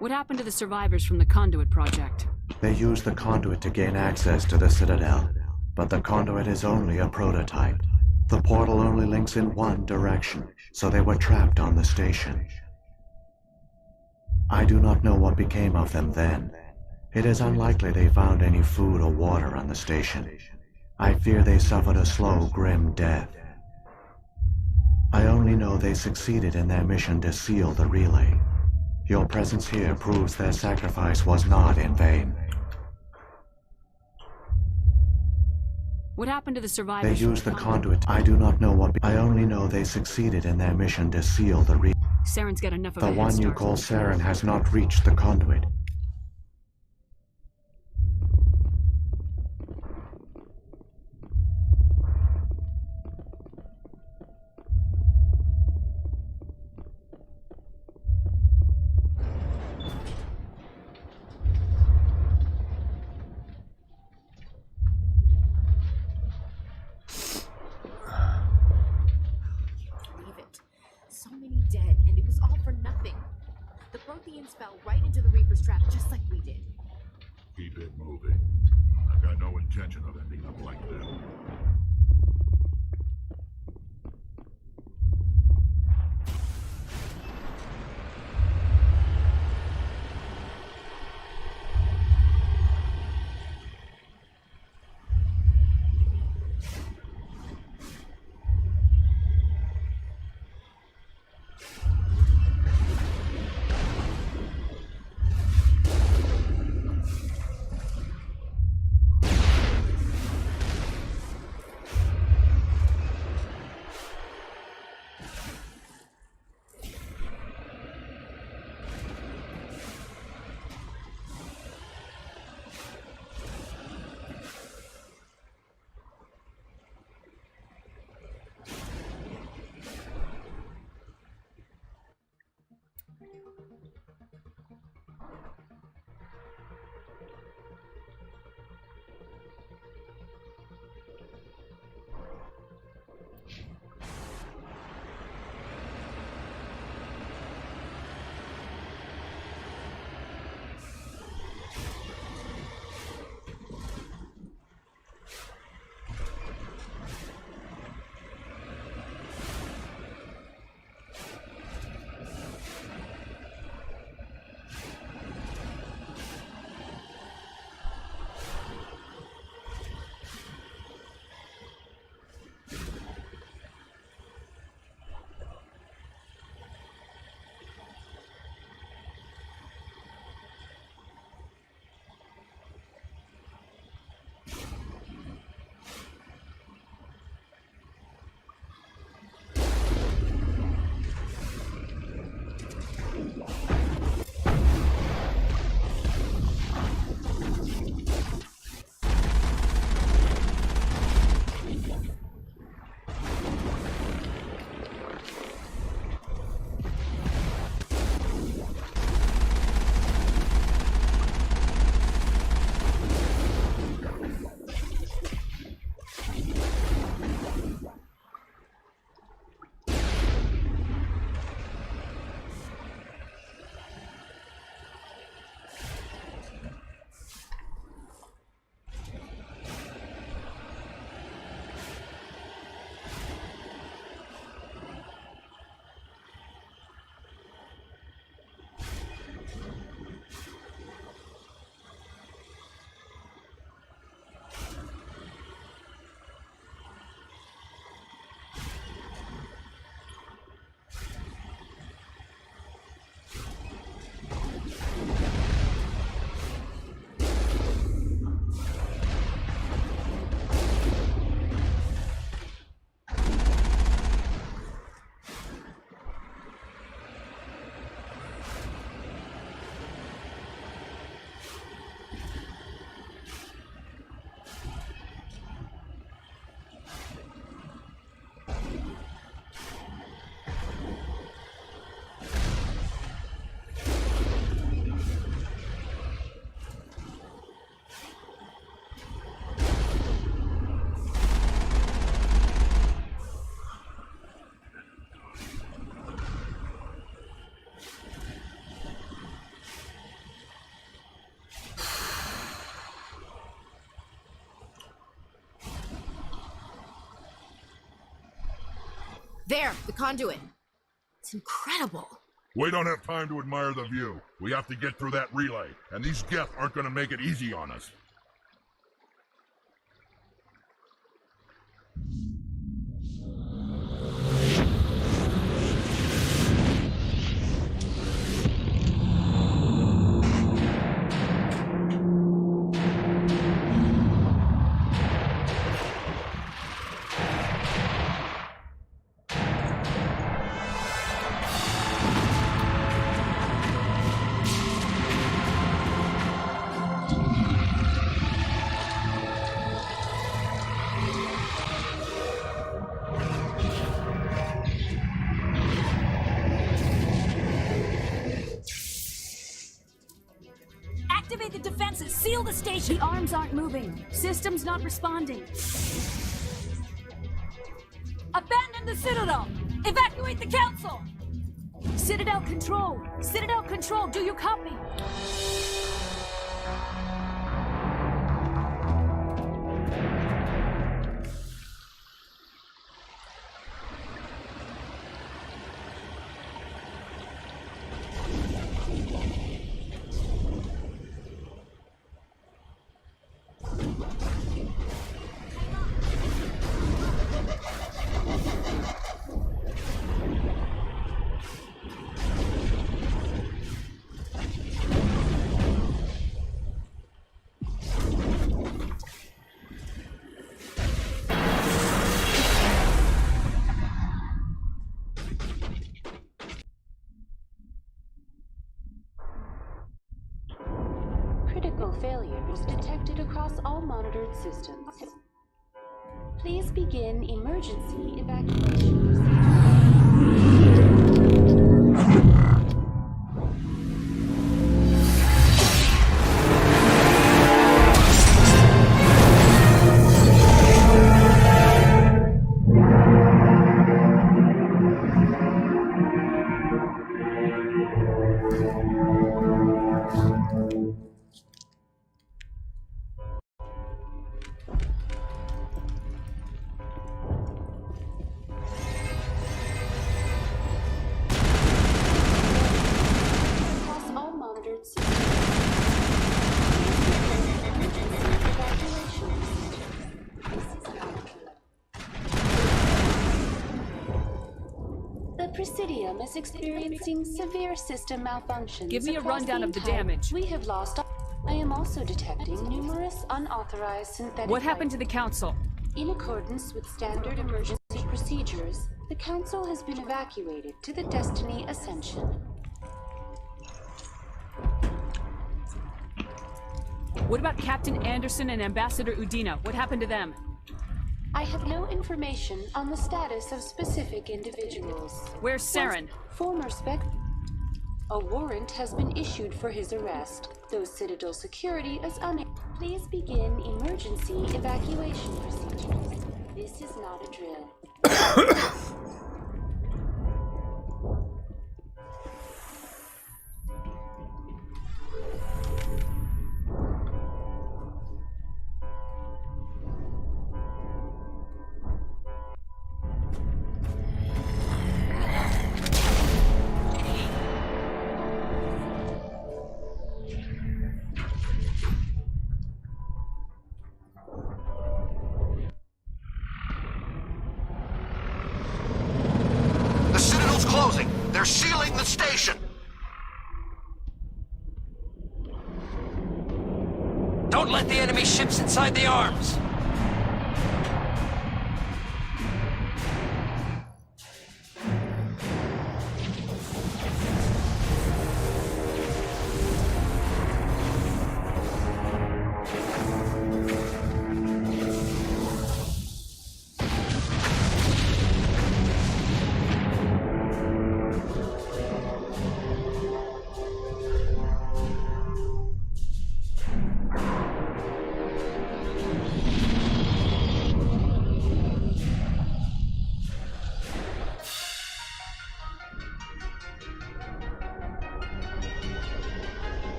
What happened to the survivors from the Conduit project? They used the conduit to gain access to the Citadel, but the conduit is only a prototype. The portal only links in one direction, so they were trapped on the station. I do not know what became of them then. It is unlikely they found any food or water on the station. I fear they suffered a slow, grim death. I only know they succeeded in their mission to seal the relay. Your presence here proves their sacrifice was not in vain. What happened to the survivors? They used the conduit. I do not know what. I only know they succeeded in their mission to seal the relay. Saren's got enough of The a head one you start. call Saren has not reached the conduit. Believe it. So many dead, and it was all for nothing. The Protheans fell right into the Reaper's trap, just like we did. Keep it moving. I've got no intention of ending up like them. There, the conduit. It's incredible. We don't have time to admire the view. We have to get through that relay, and these Geth aren't gonna make it easy on us. Activate the defenses! Seal the station! The arms aren't moving. System's not responding. Abandon the Citadel! Evacuate the Council! Citadel Control! Citadel Control, do you copy? Critical failures detected across all monitored systems. Please begin emergency evacuation Presidium is experiencing severe system malfunctions. Give me a across rundown of the entire- damage. We have lost. I am also detecting numerous unauthorized synthetic. What happened to the Council? In accordance with standard emergency procedures, the Council has been evacuated to the Destiny Ascension. What about Captain Anderson and Ambassador Udina? What happened to them? I have no information on the status of specific individuals. Where's Saren? Former spec. A warrant has been issued for his arrest, though Citadel security is unable. Please begin emergency evacuation procedures. This is not a drill. They're sealing the station! Don't let the enemy ships inside the arms!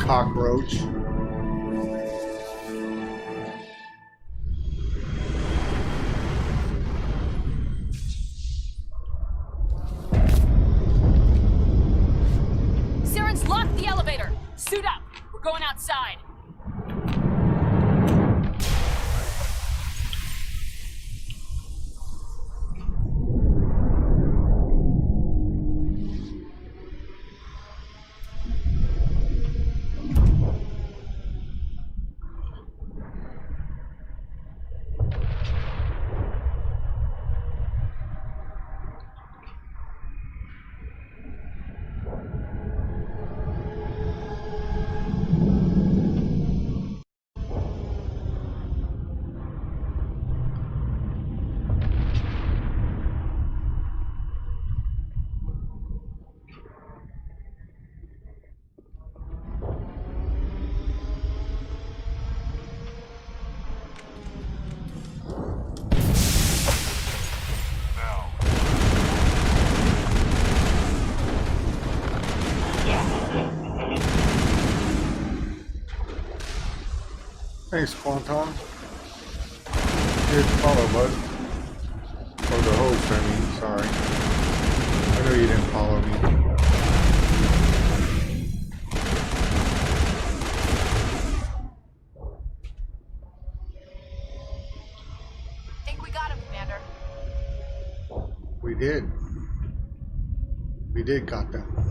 cockroach. Saren's locked the elevator. Suit up. We're going outside. Thanks, Quanton. Here's the follow, bud. Or the host, I mean, sorry. I know you didn't follow me. Think we got him, Commander. We did. We did got them.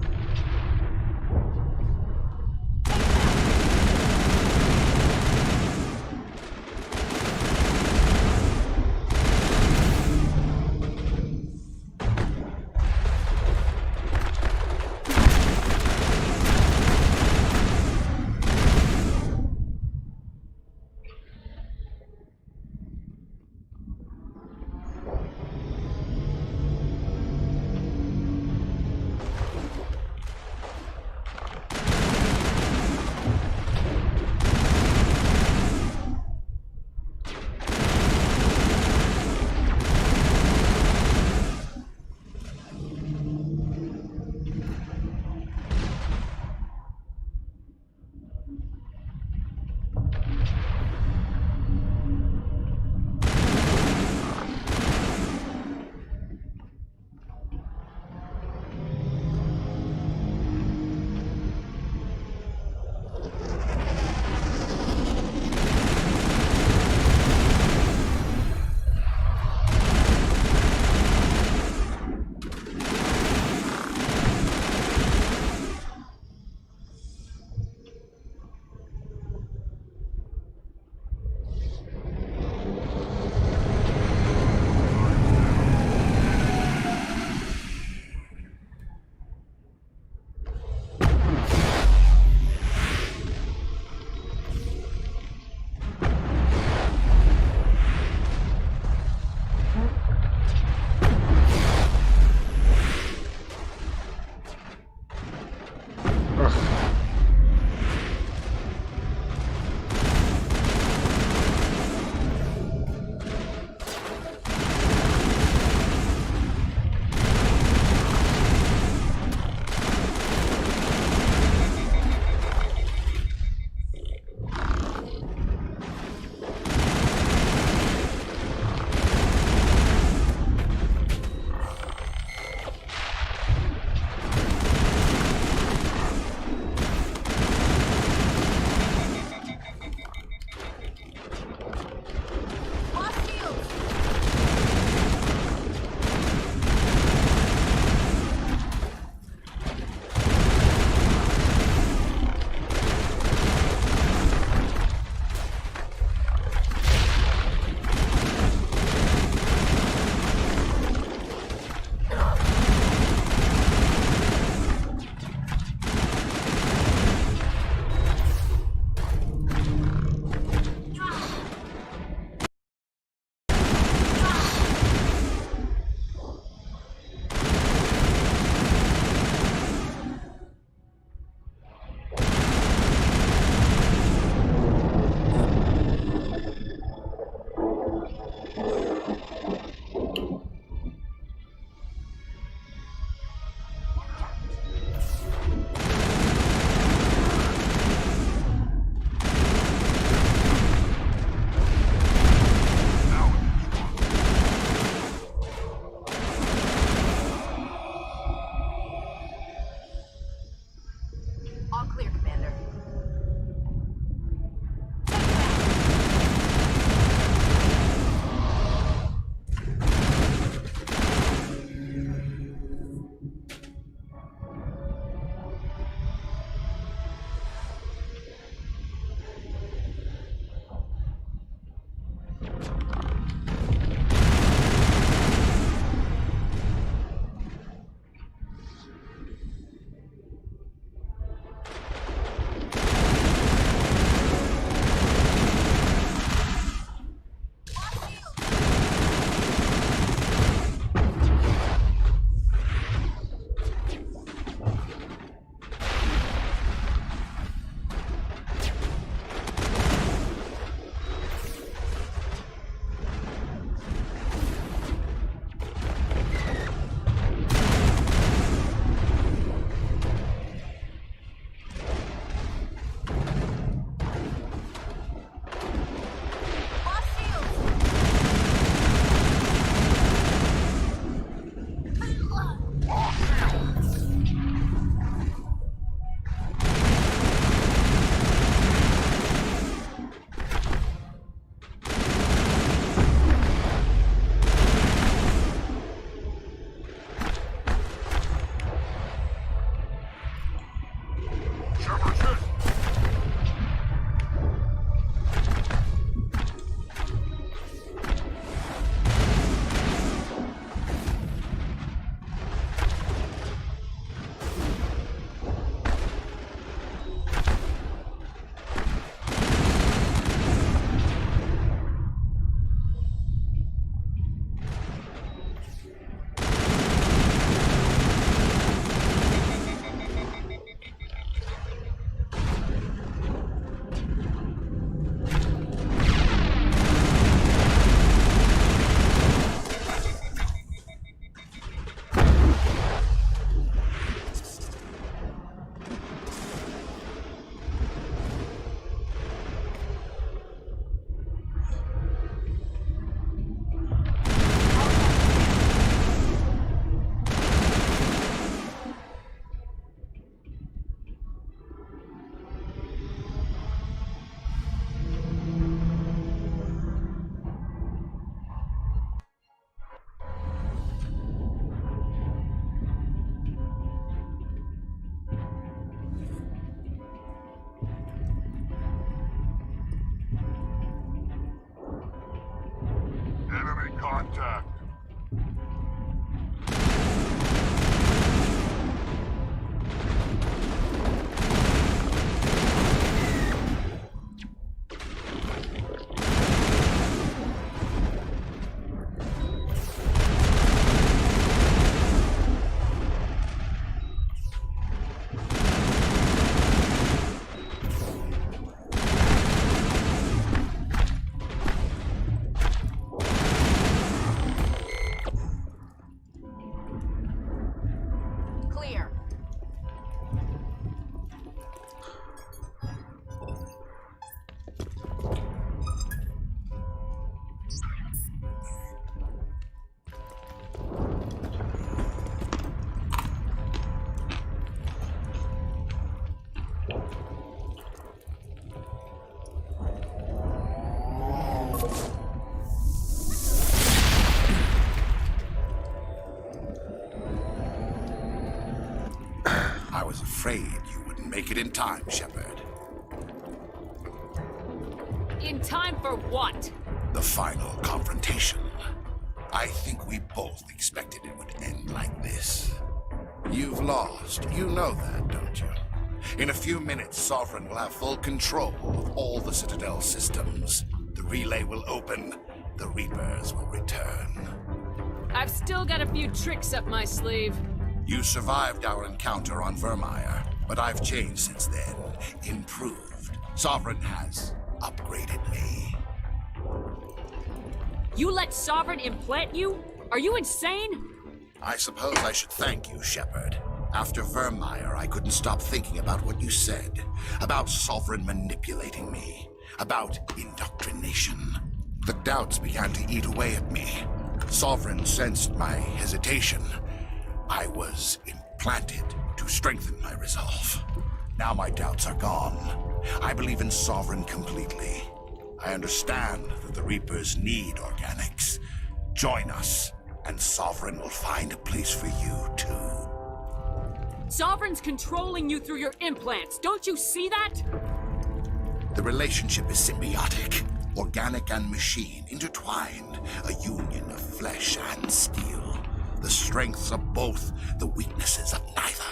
clear. I was afraid you wouldn't make it in time, Shepard. In time for what? The final confrontation. I think we both expected it would end like this. You've lost. You know that, don't you? In a few minutes, Sovereign will have full control of all the Citadel systems. The relay will open. The Reapers will return. I've still got a few tricks up my sleeve. You survived our encounter on Vermeer, but I've changed since then. Improved. Sovereign has upgraded me. You let Sovereign implant you? Are you insane? I suppose I should thank you, Shepard. After Vermeer, I couldn't stop thinking about what you said. About Sovereign manipulating me. About indoctrination. The doubts began to eat away at me. Sovereign sensed my hesitation. I was implanted to strengthen my resolve. Now my doubts are gone. I believe in Sovereign completely. I understand that the Reapers need organics. Join us, and Sovereign will find a place for you, too. Sovereign's controlling you through your implants. Don't you see that? The relationship is symbiotic. Organic and machine intertwined. A union of flesh and steel. The strengths of both, the weaknesses of neither.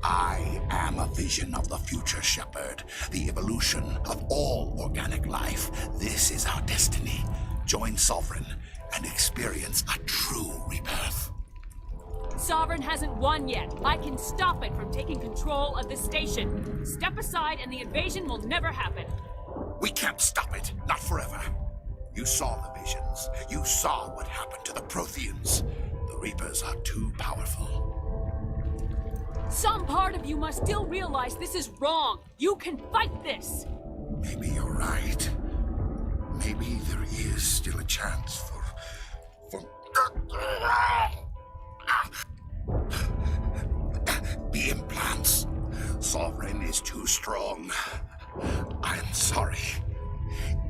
I am a vision of the future, Shepard. The evolution of all organic life. This is our destiny. Join Sovereign and experience a true rebirth. Sovereign hasn't won yet. I can stop it from taking control of the station. Step aside and the invasion will never happen. We can't stop it. Not forever. You saw the visions. You saw what happened to the Protheans. The Reapers are too powerful. Some part of you must still realize this is wrong. You can fight this. Maybe you're right. Maybe there is still a chance for... The implants. Sovereign is too strong. I'm sorry.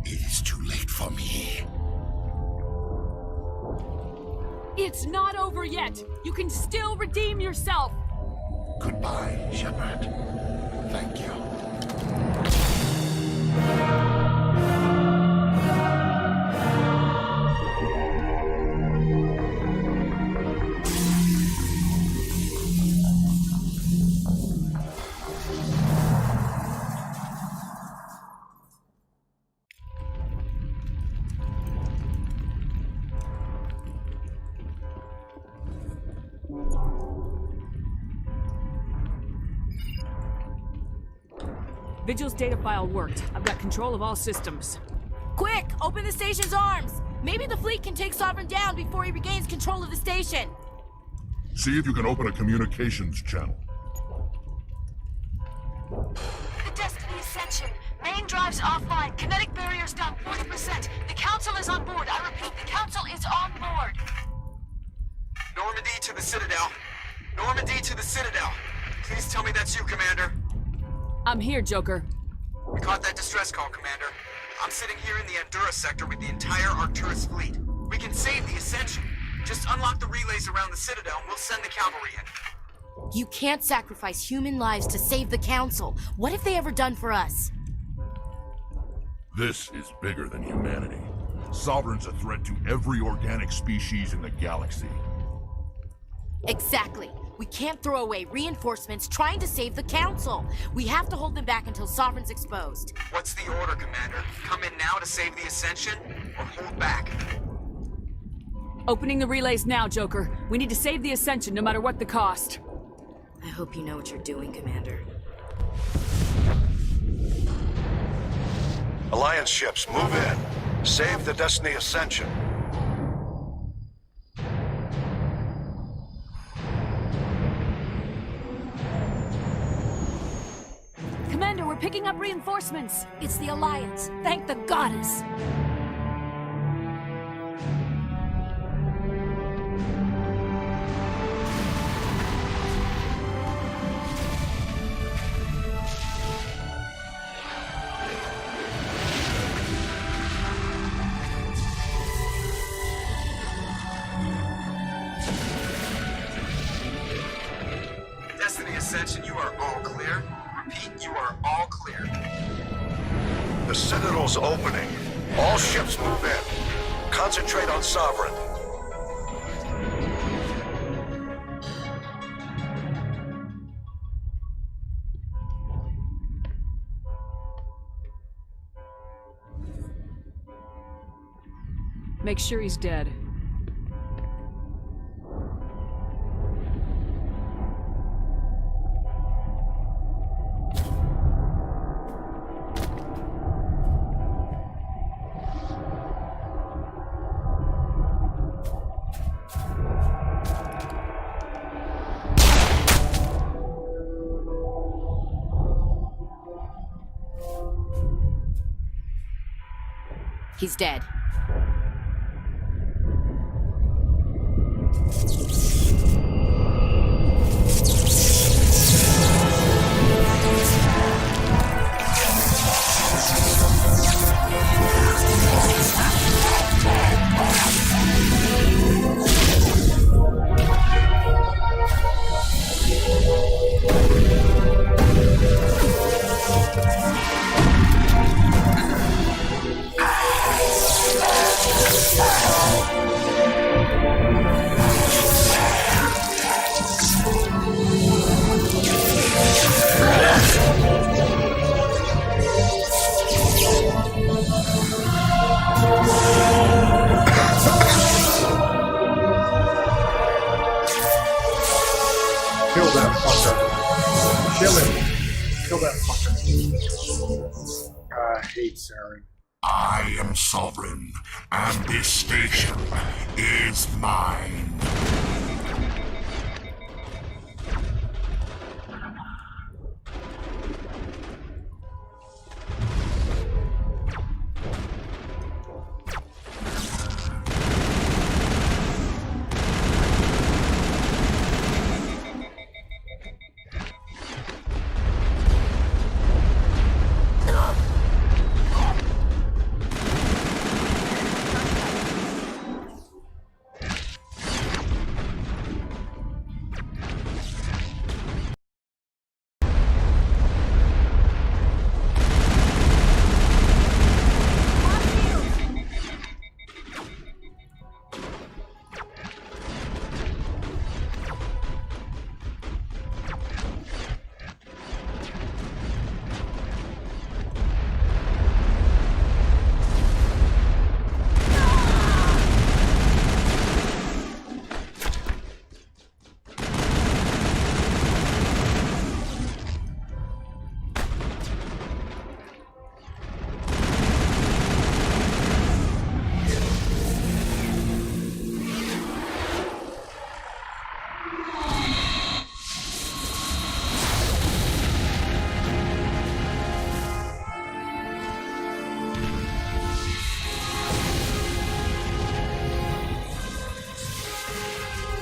It is too late for me. It's not over yet. You can still redeem yourself. Goodbye, Shepard. Thank you. Vigil's data file worked. I've got control of all systems. Quick! Open the station's arms! Maybe the fleet can take Sovereign down before he regains control of the station. See if you can open a communications channel. The Destiny Ascension. Main drives offline. Kinetic barriers down 40%. The Council is on board. I repeat, the Council is on board. Normandy to the Citadel. Normandy to the Citadel. Please tell me that's you, Commander. I'm here, Joker. We caught that distress call, Commander. I'm sitting here in the Andura sector with the entire Arcturus fleet. We can save the Ascension. Just unlock the relays around the Citadel and we'll send the cavalry in. You can't sacrifice human lives to save the Council. What have they ever done for us? This is bigger than humanity. Sovereign's a threat to every organic species in the galaxy. Exactly. We can't throw away reinforcements trying to save the Council. We have to hold them back until Sovereign's exposed. What's the order, Commander? Come in now to save the Ascension, or hold back? Opening the relays now, Joker. We need to save the Ascension no matter what the cost. I hope you know what you're doing, Commander. Alliance ships, move in. Save the Destiny Ascension. picking up reinforcements. It's the Alliance. Thank the goddess. Destiny Ascension, you are all clear. Repeat, you are all clear. The Citadel's opening. All ships move in. Concentrate on Sovereign. Make sure he's dead. He's dead. Kill that fucker. Kill him. Kill that fucker. I hate Saren. I am sovereign, and this station is mine.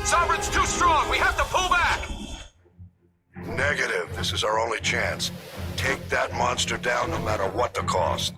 Sovereign's too strong. We have to pull back. Negative. This is our only chance. Take that monster down no matter what the cost.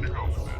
good to go for that.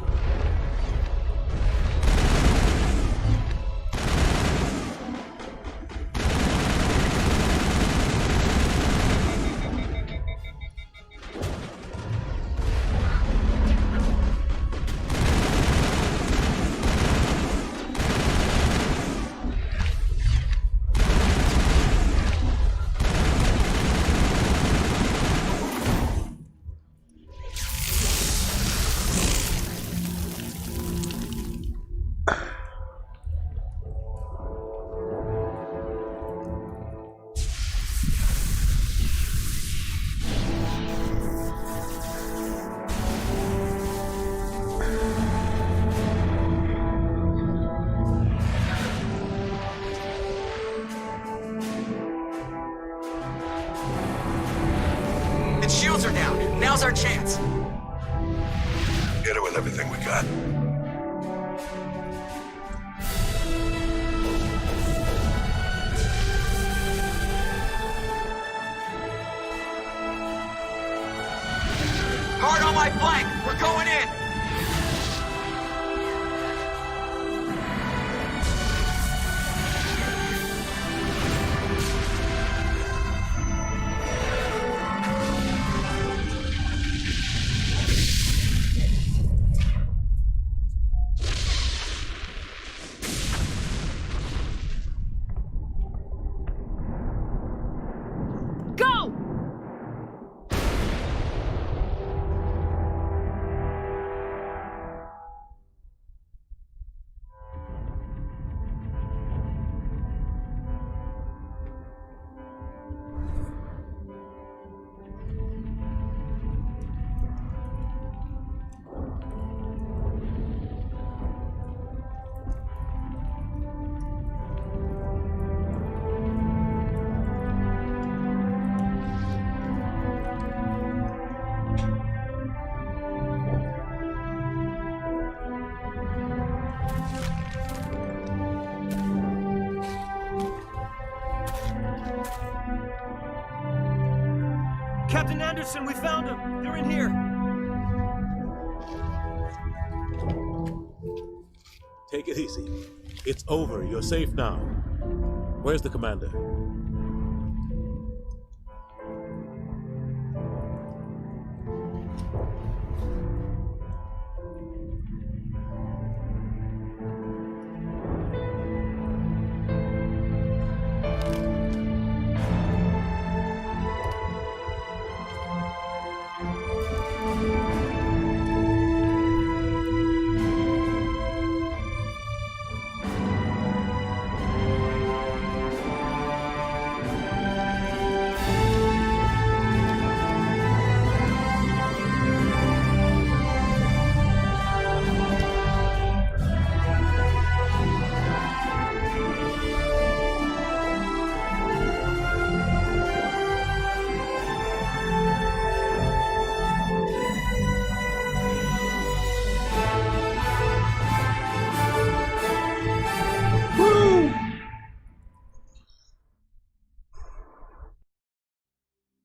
Shields are down. Now's our chance. Hit it with everything we got. Hard on my flank. We're going in. Captain Anderson, we found them! They're in here! Take it easy. It's over. You're safe now. Where's the commander?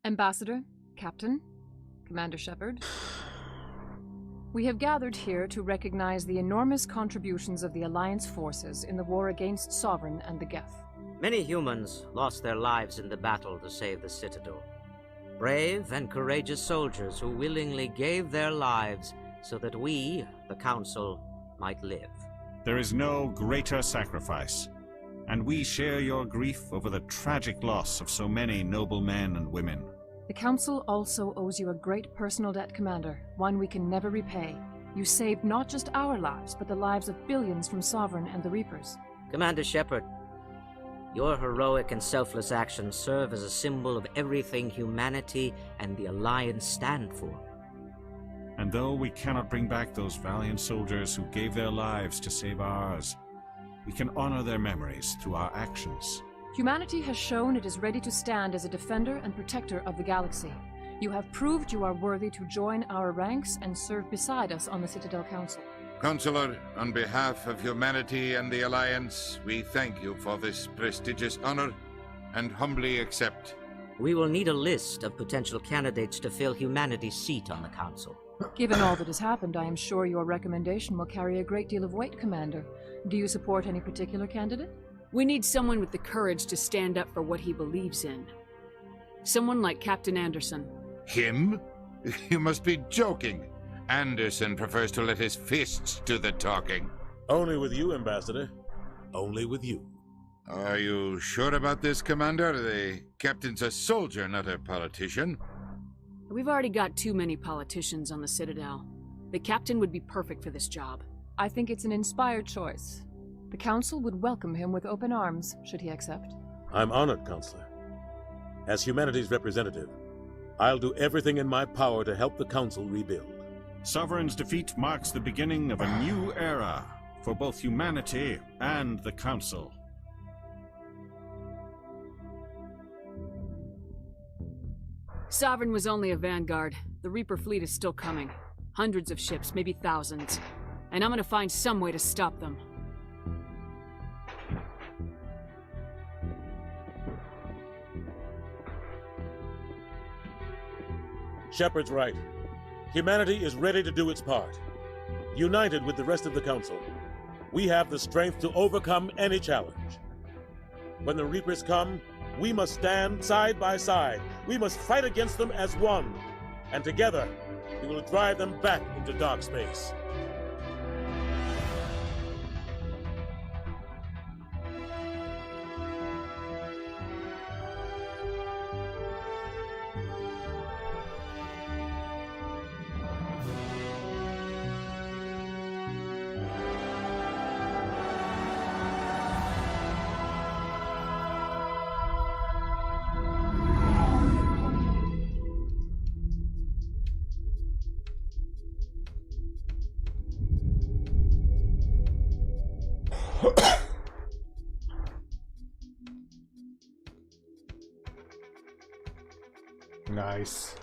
Ambassador, Captain, Commander Shepard, we have gathered here to recognize the enormous contributions of the Alliance forces in the war against Sovereign and the Geth. Many humans lost their lives in the battle to save the Citadel. Brave and courageous soldiers who willingly gave their lives so that we, the Council, might live. There is no greater sacrifice, and we share your grief over the tragic loss of so many noble men and women. The Council also owes you a great personal debt, Commander, one we can never repay. You saved not just our lives, but the lives of billions from Sovereign and the Reapers. Commander Shepard, your heroic and selfless actions serve as a symbol of everything humanity and the Alliance stand for. And though we cannot bring back those valiant soldiers who gave their lives to save ours, we can honor their memories through our actions. Humanity has shown it is ready to stand as a defender and protector of the galaxy. You have proved you are worthy to join our ranks and serve beside us on the Citadel Council. Counselor, on behalf of humanity and the Alliance, we thank you for this prestigious honor and humbly accept. We will need a list of potential candidates to fill humanity's seat on the Council. Given all that has happened, I am sure your recommendation will carry a great deal of weight, Commander. Do you support any particular candidate? We need someone with the courage to stand up for what he believes in. Someone like Captain Anderson. Him? You must be joking. Anderson prefers to let his fists do the talking. Only with you, Ambassador. Only with you. Are you sure about this, Commander? The captain's a soldier, not a politician. We've already got too many politicians on the Citadel. The captain would be perfect for this job. I think it's an inspired choice. The Council would welcome him with open arms, should he accept. I'm honored, Counselor. As humanity's representative, I'll do everything in my power to help the Council rebuild. Sovereign's defeat marks the beginning of a new era for both humanity and the Council. Sovereign was only a vanguard. The Reaper fleet is still coming. Hundreds of ships, maybe thousands. And I'm gonna find some way to stop them. Shepard's right. Humanity is ready to do its part. United with the rest of the Council, we have the strength to overcome any challenge. When the Reapers come, we must stand side by side. We must fight against them as one. And together, we will drive them back into dark space. Nice.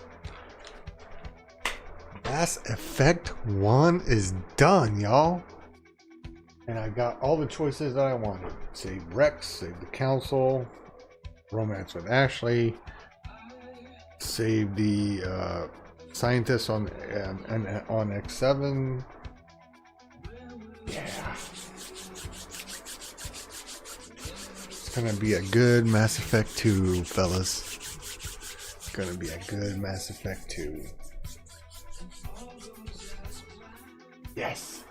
Mass Effect 1 is done, y'all. And I got all the choices that I wanted. Save Rex, save the Council, romance with Ashley, save the scientist on X7. Yeah. It's gonna be a good Mass Effect 2, fellas. Gonna be a good Mass Effect 2. Yes.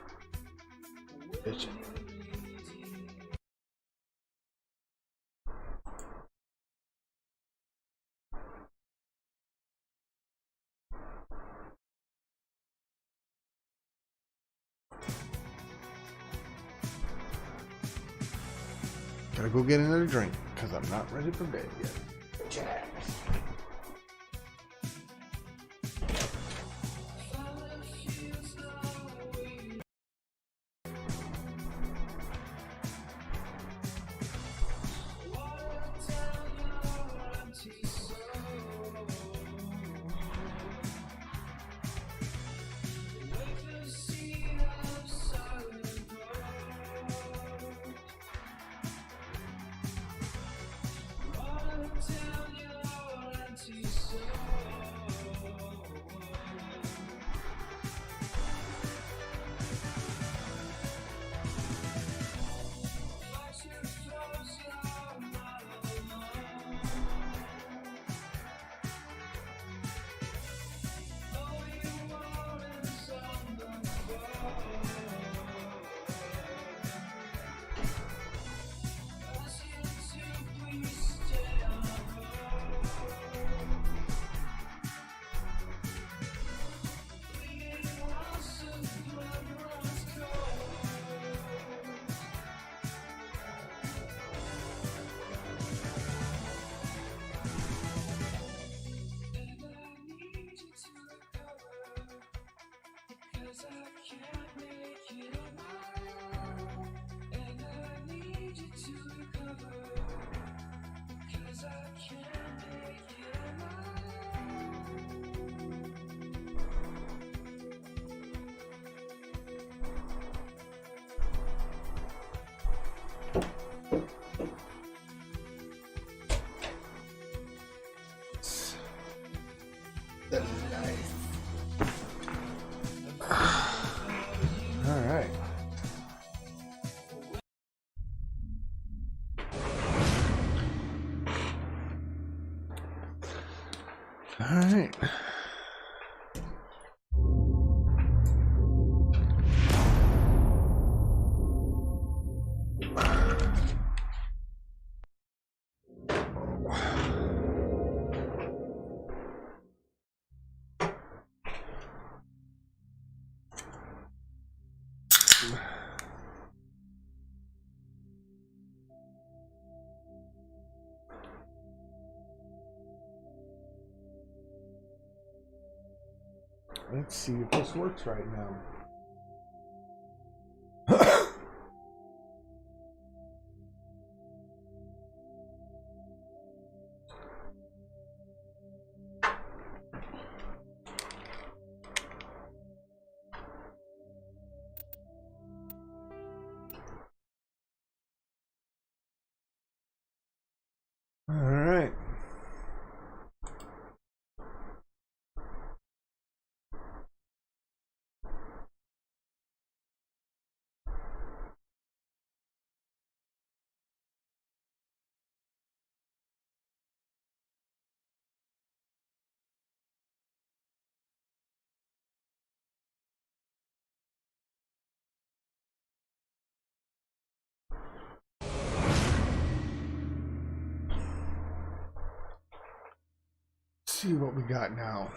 Bitchin'. Gotta go get another drink because I'm not ready for bed yet. Jazz. Alright. Let's see if this works right now. All right. See what we got now.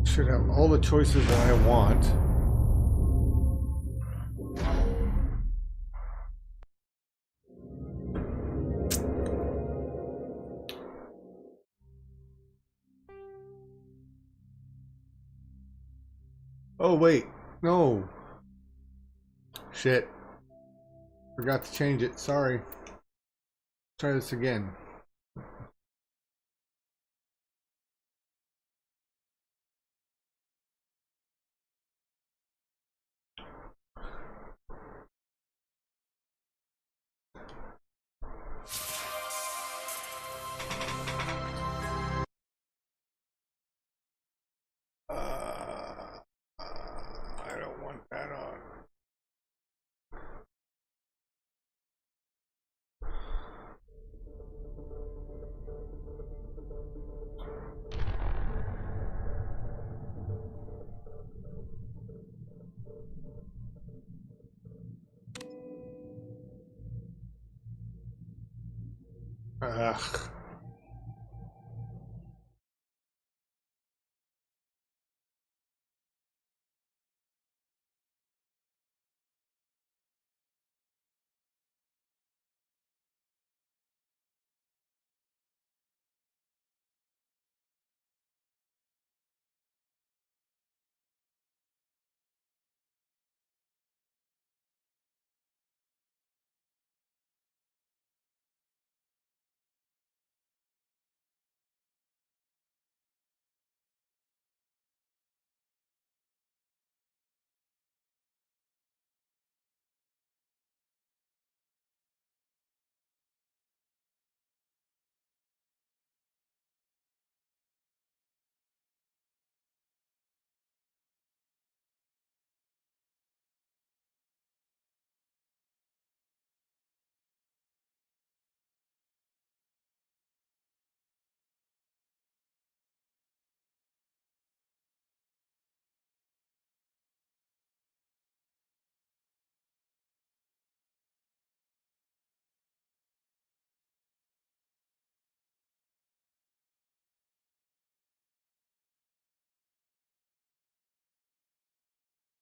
Should have all the choices that I want. Oh wait, no. Shit. Forgot to change it, sorry. Try this again. I don't want that on. Ugh.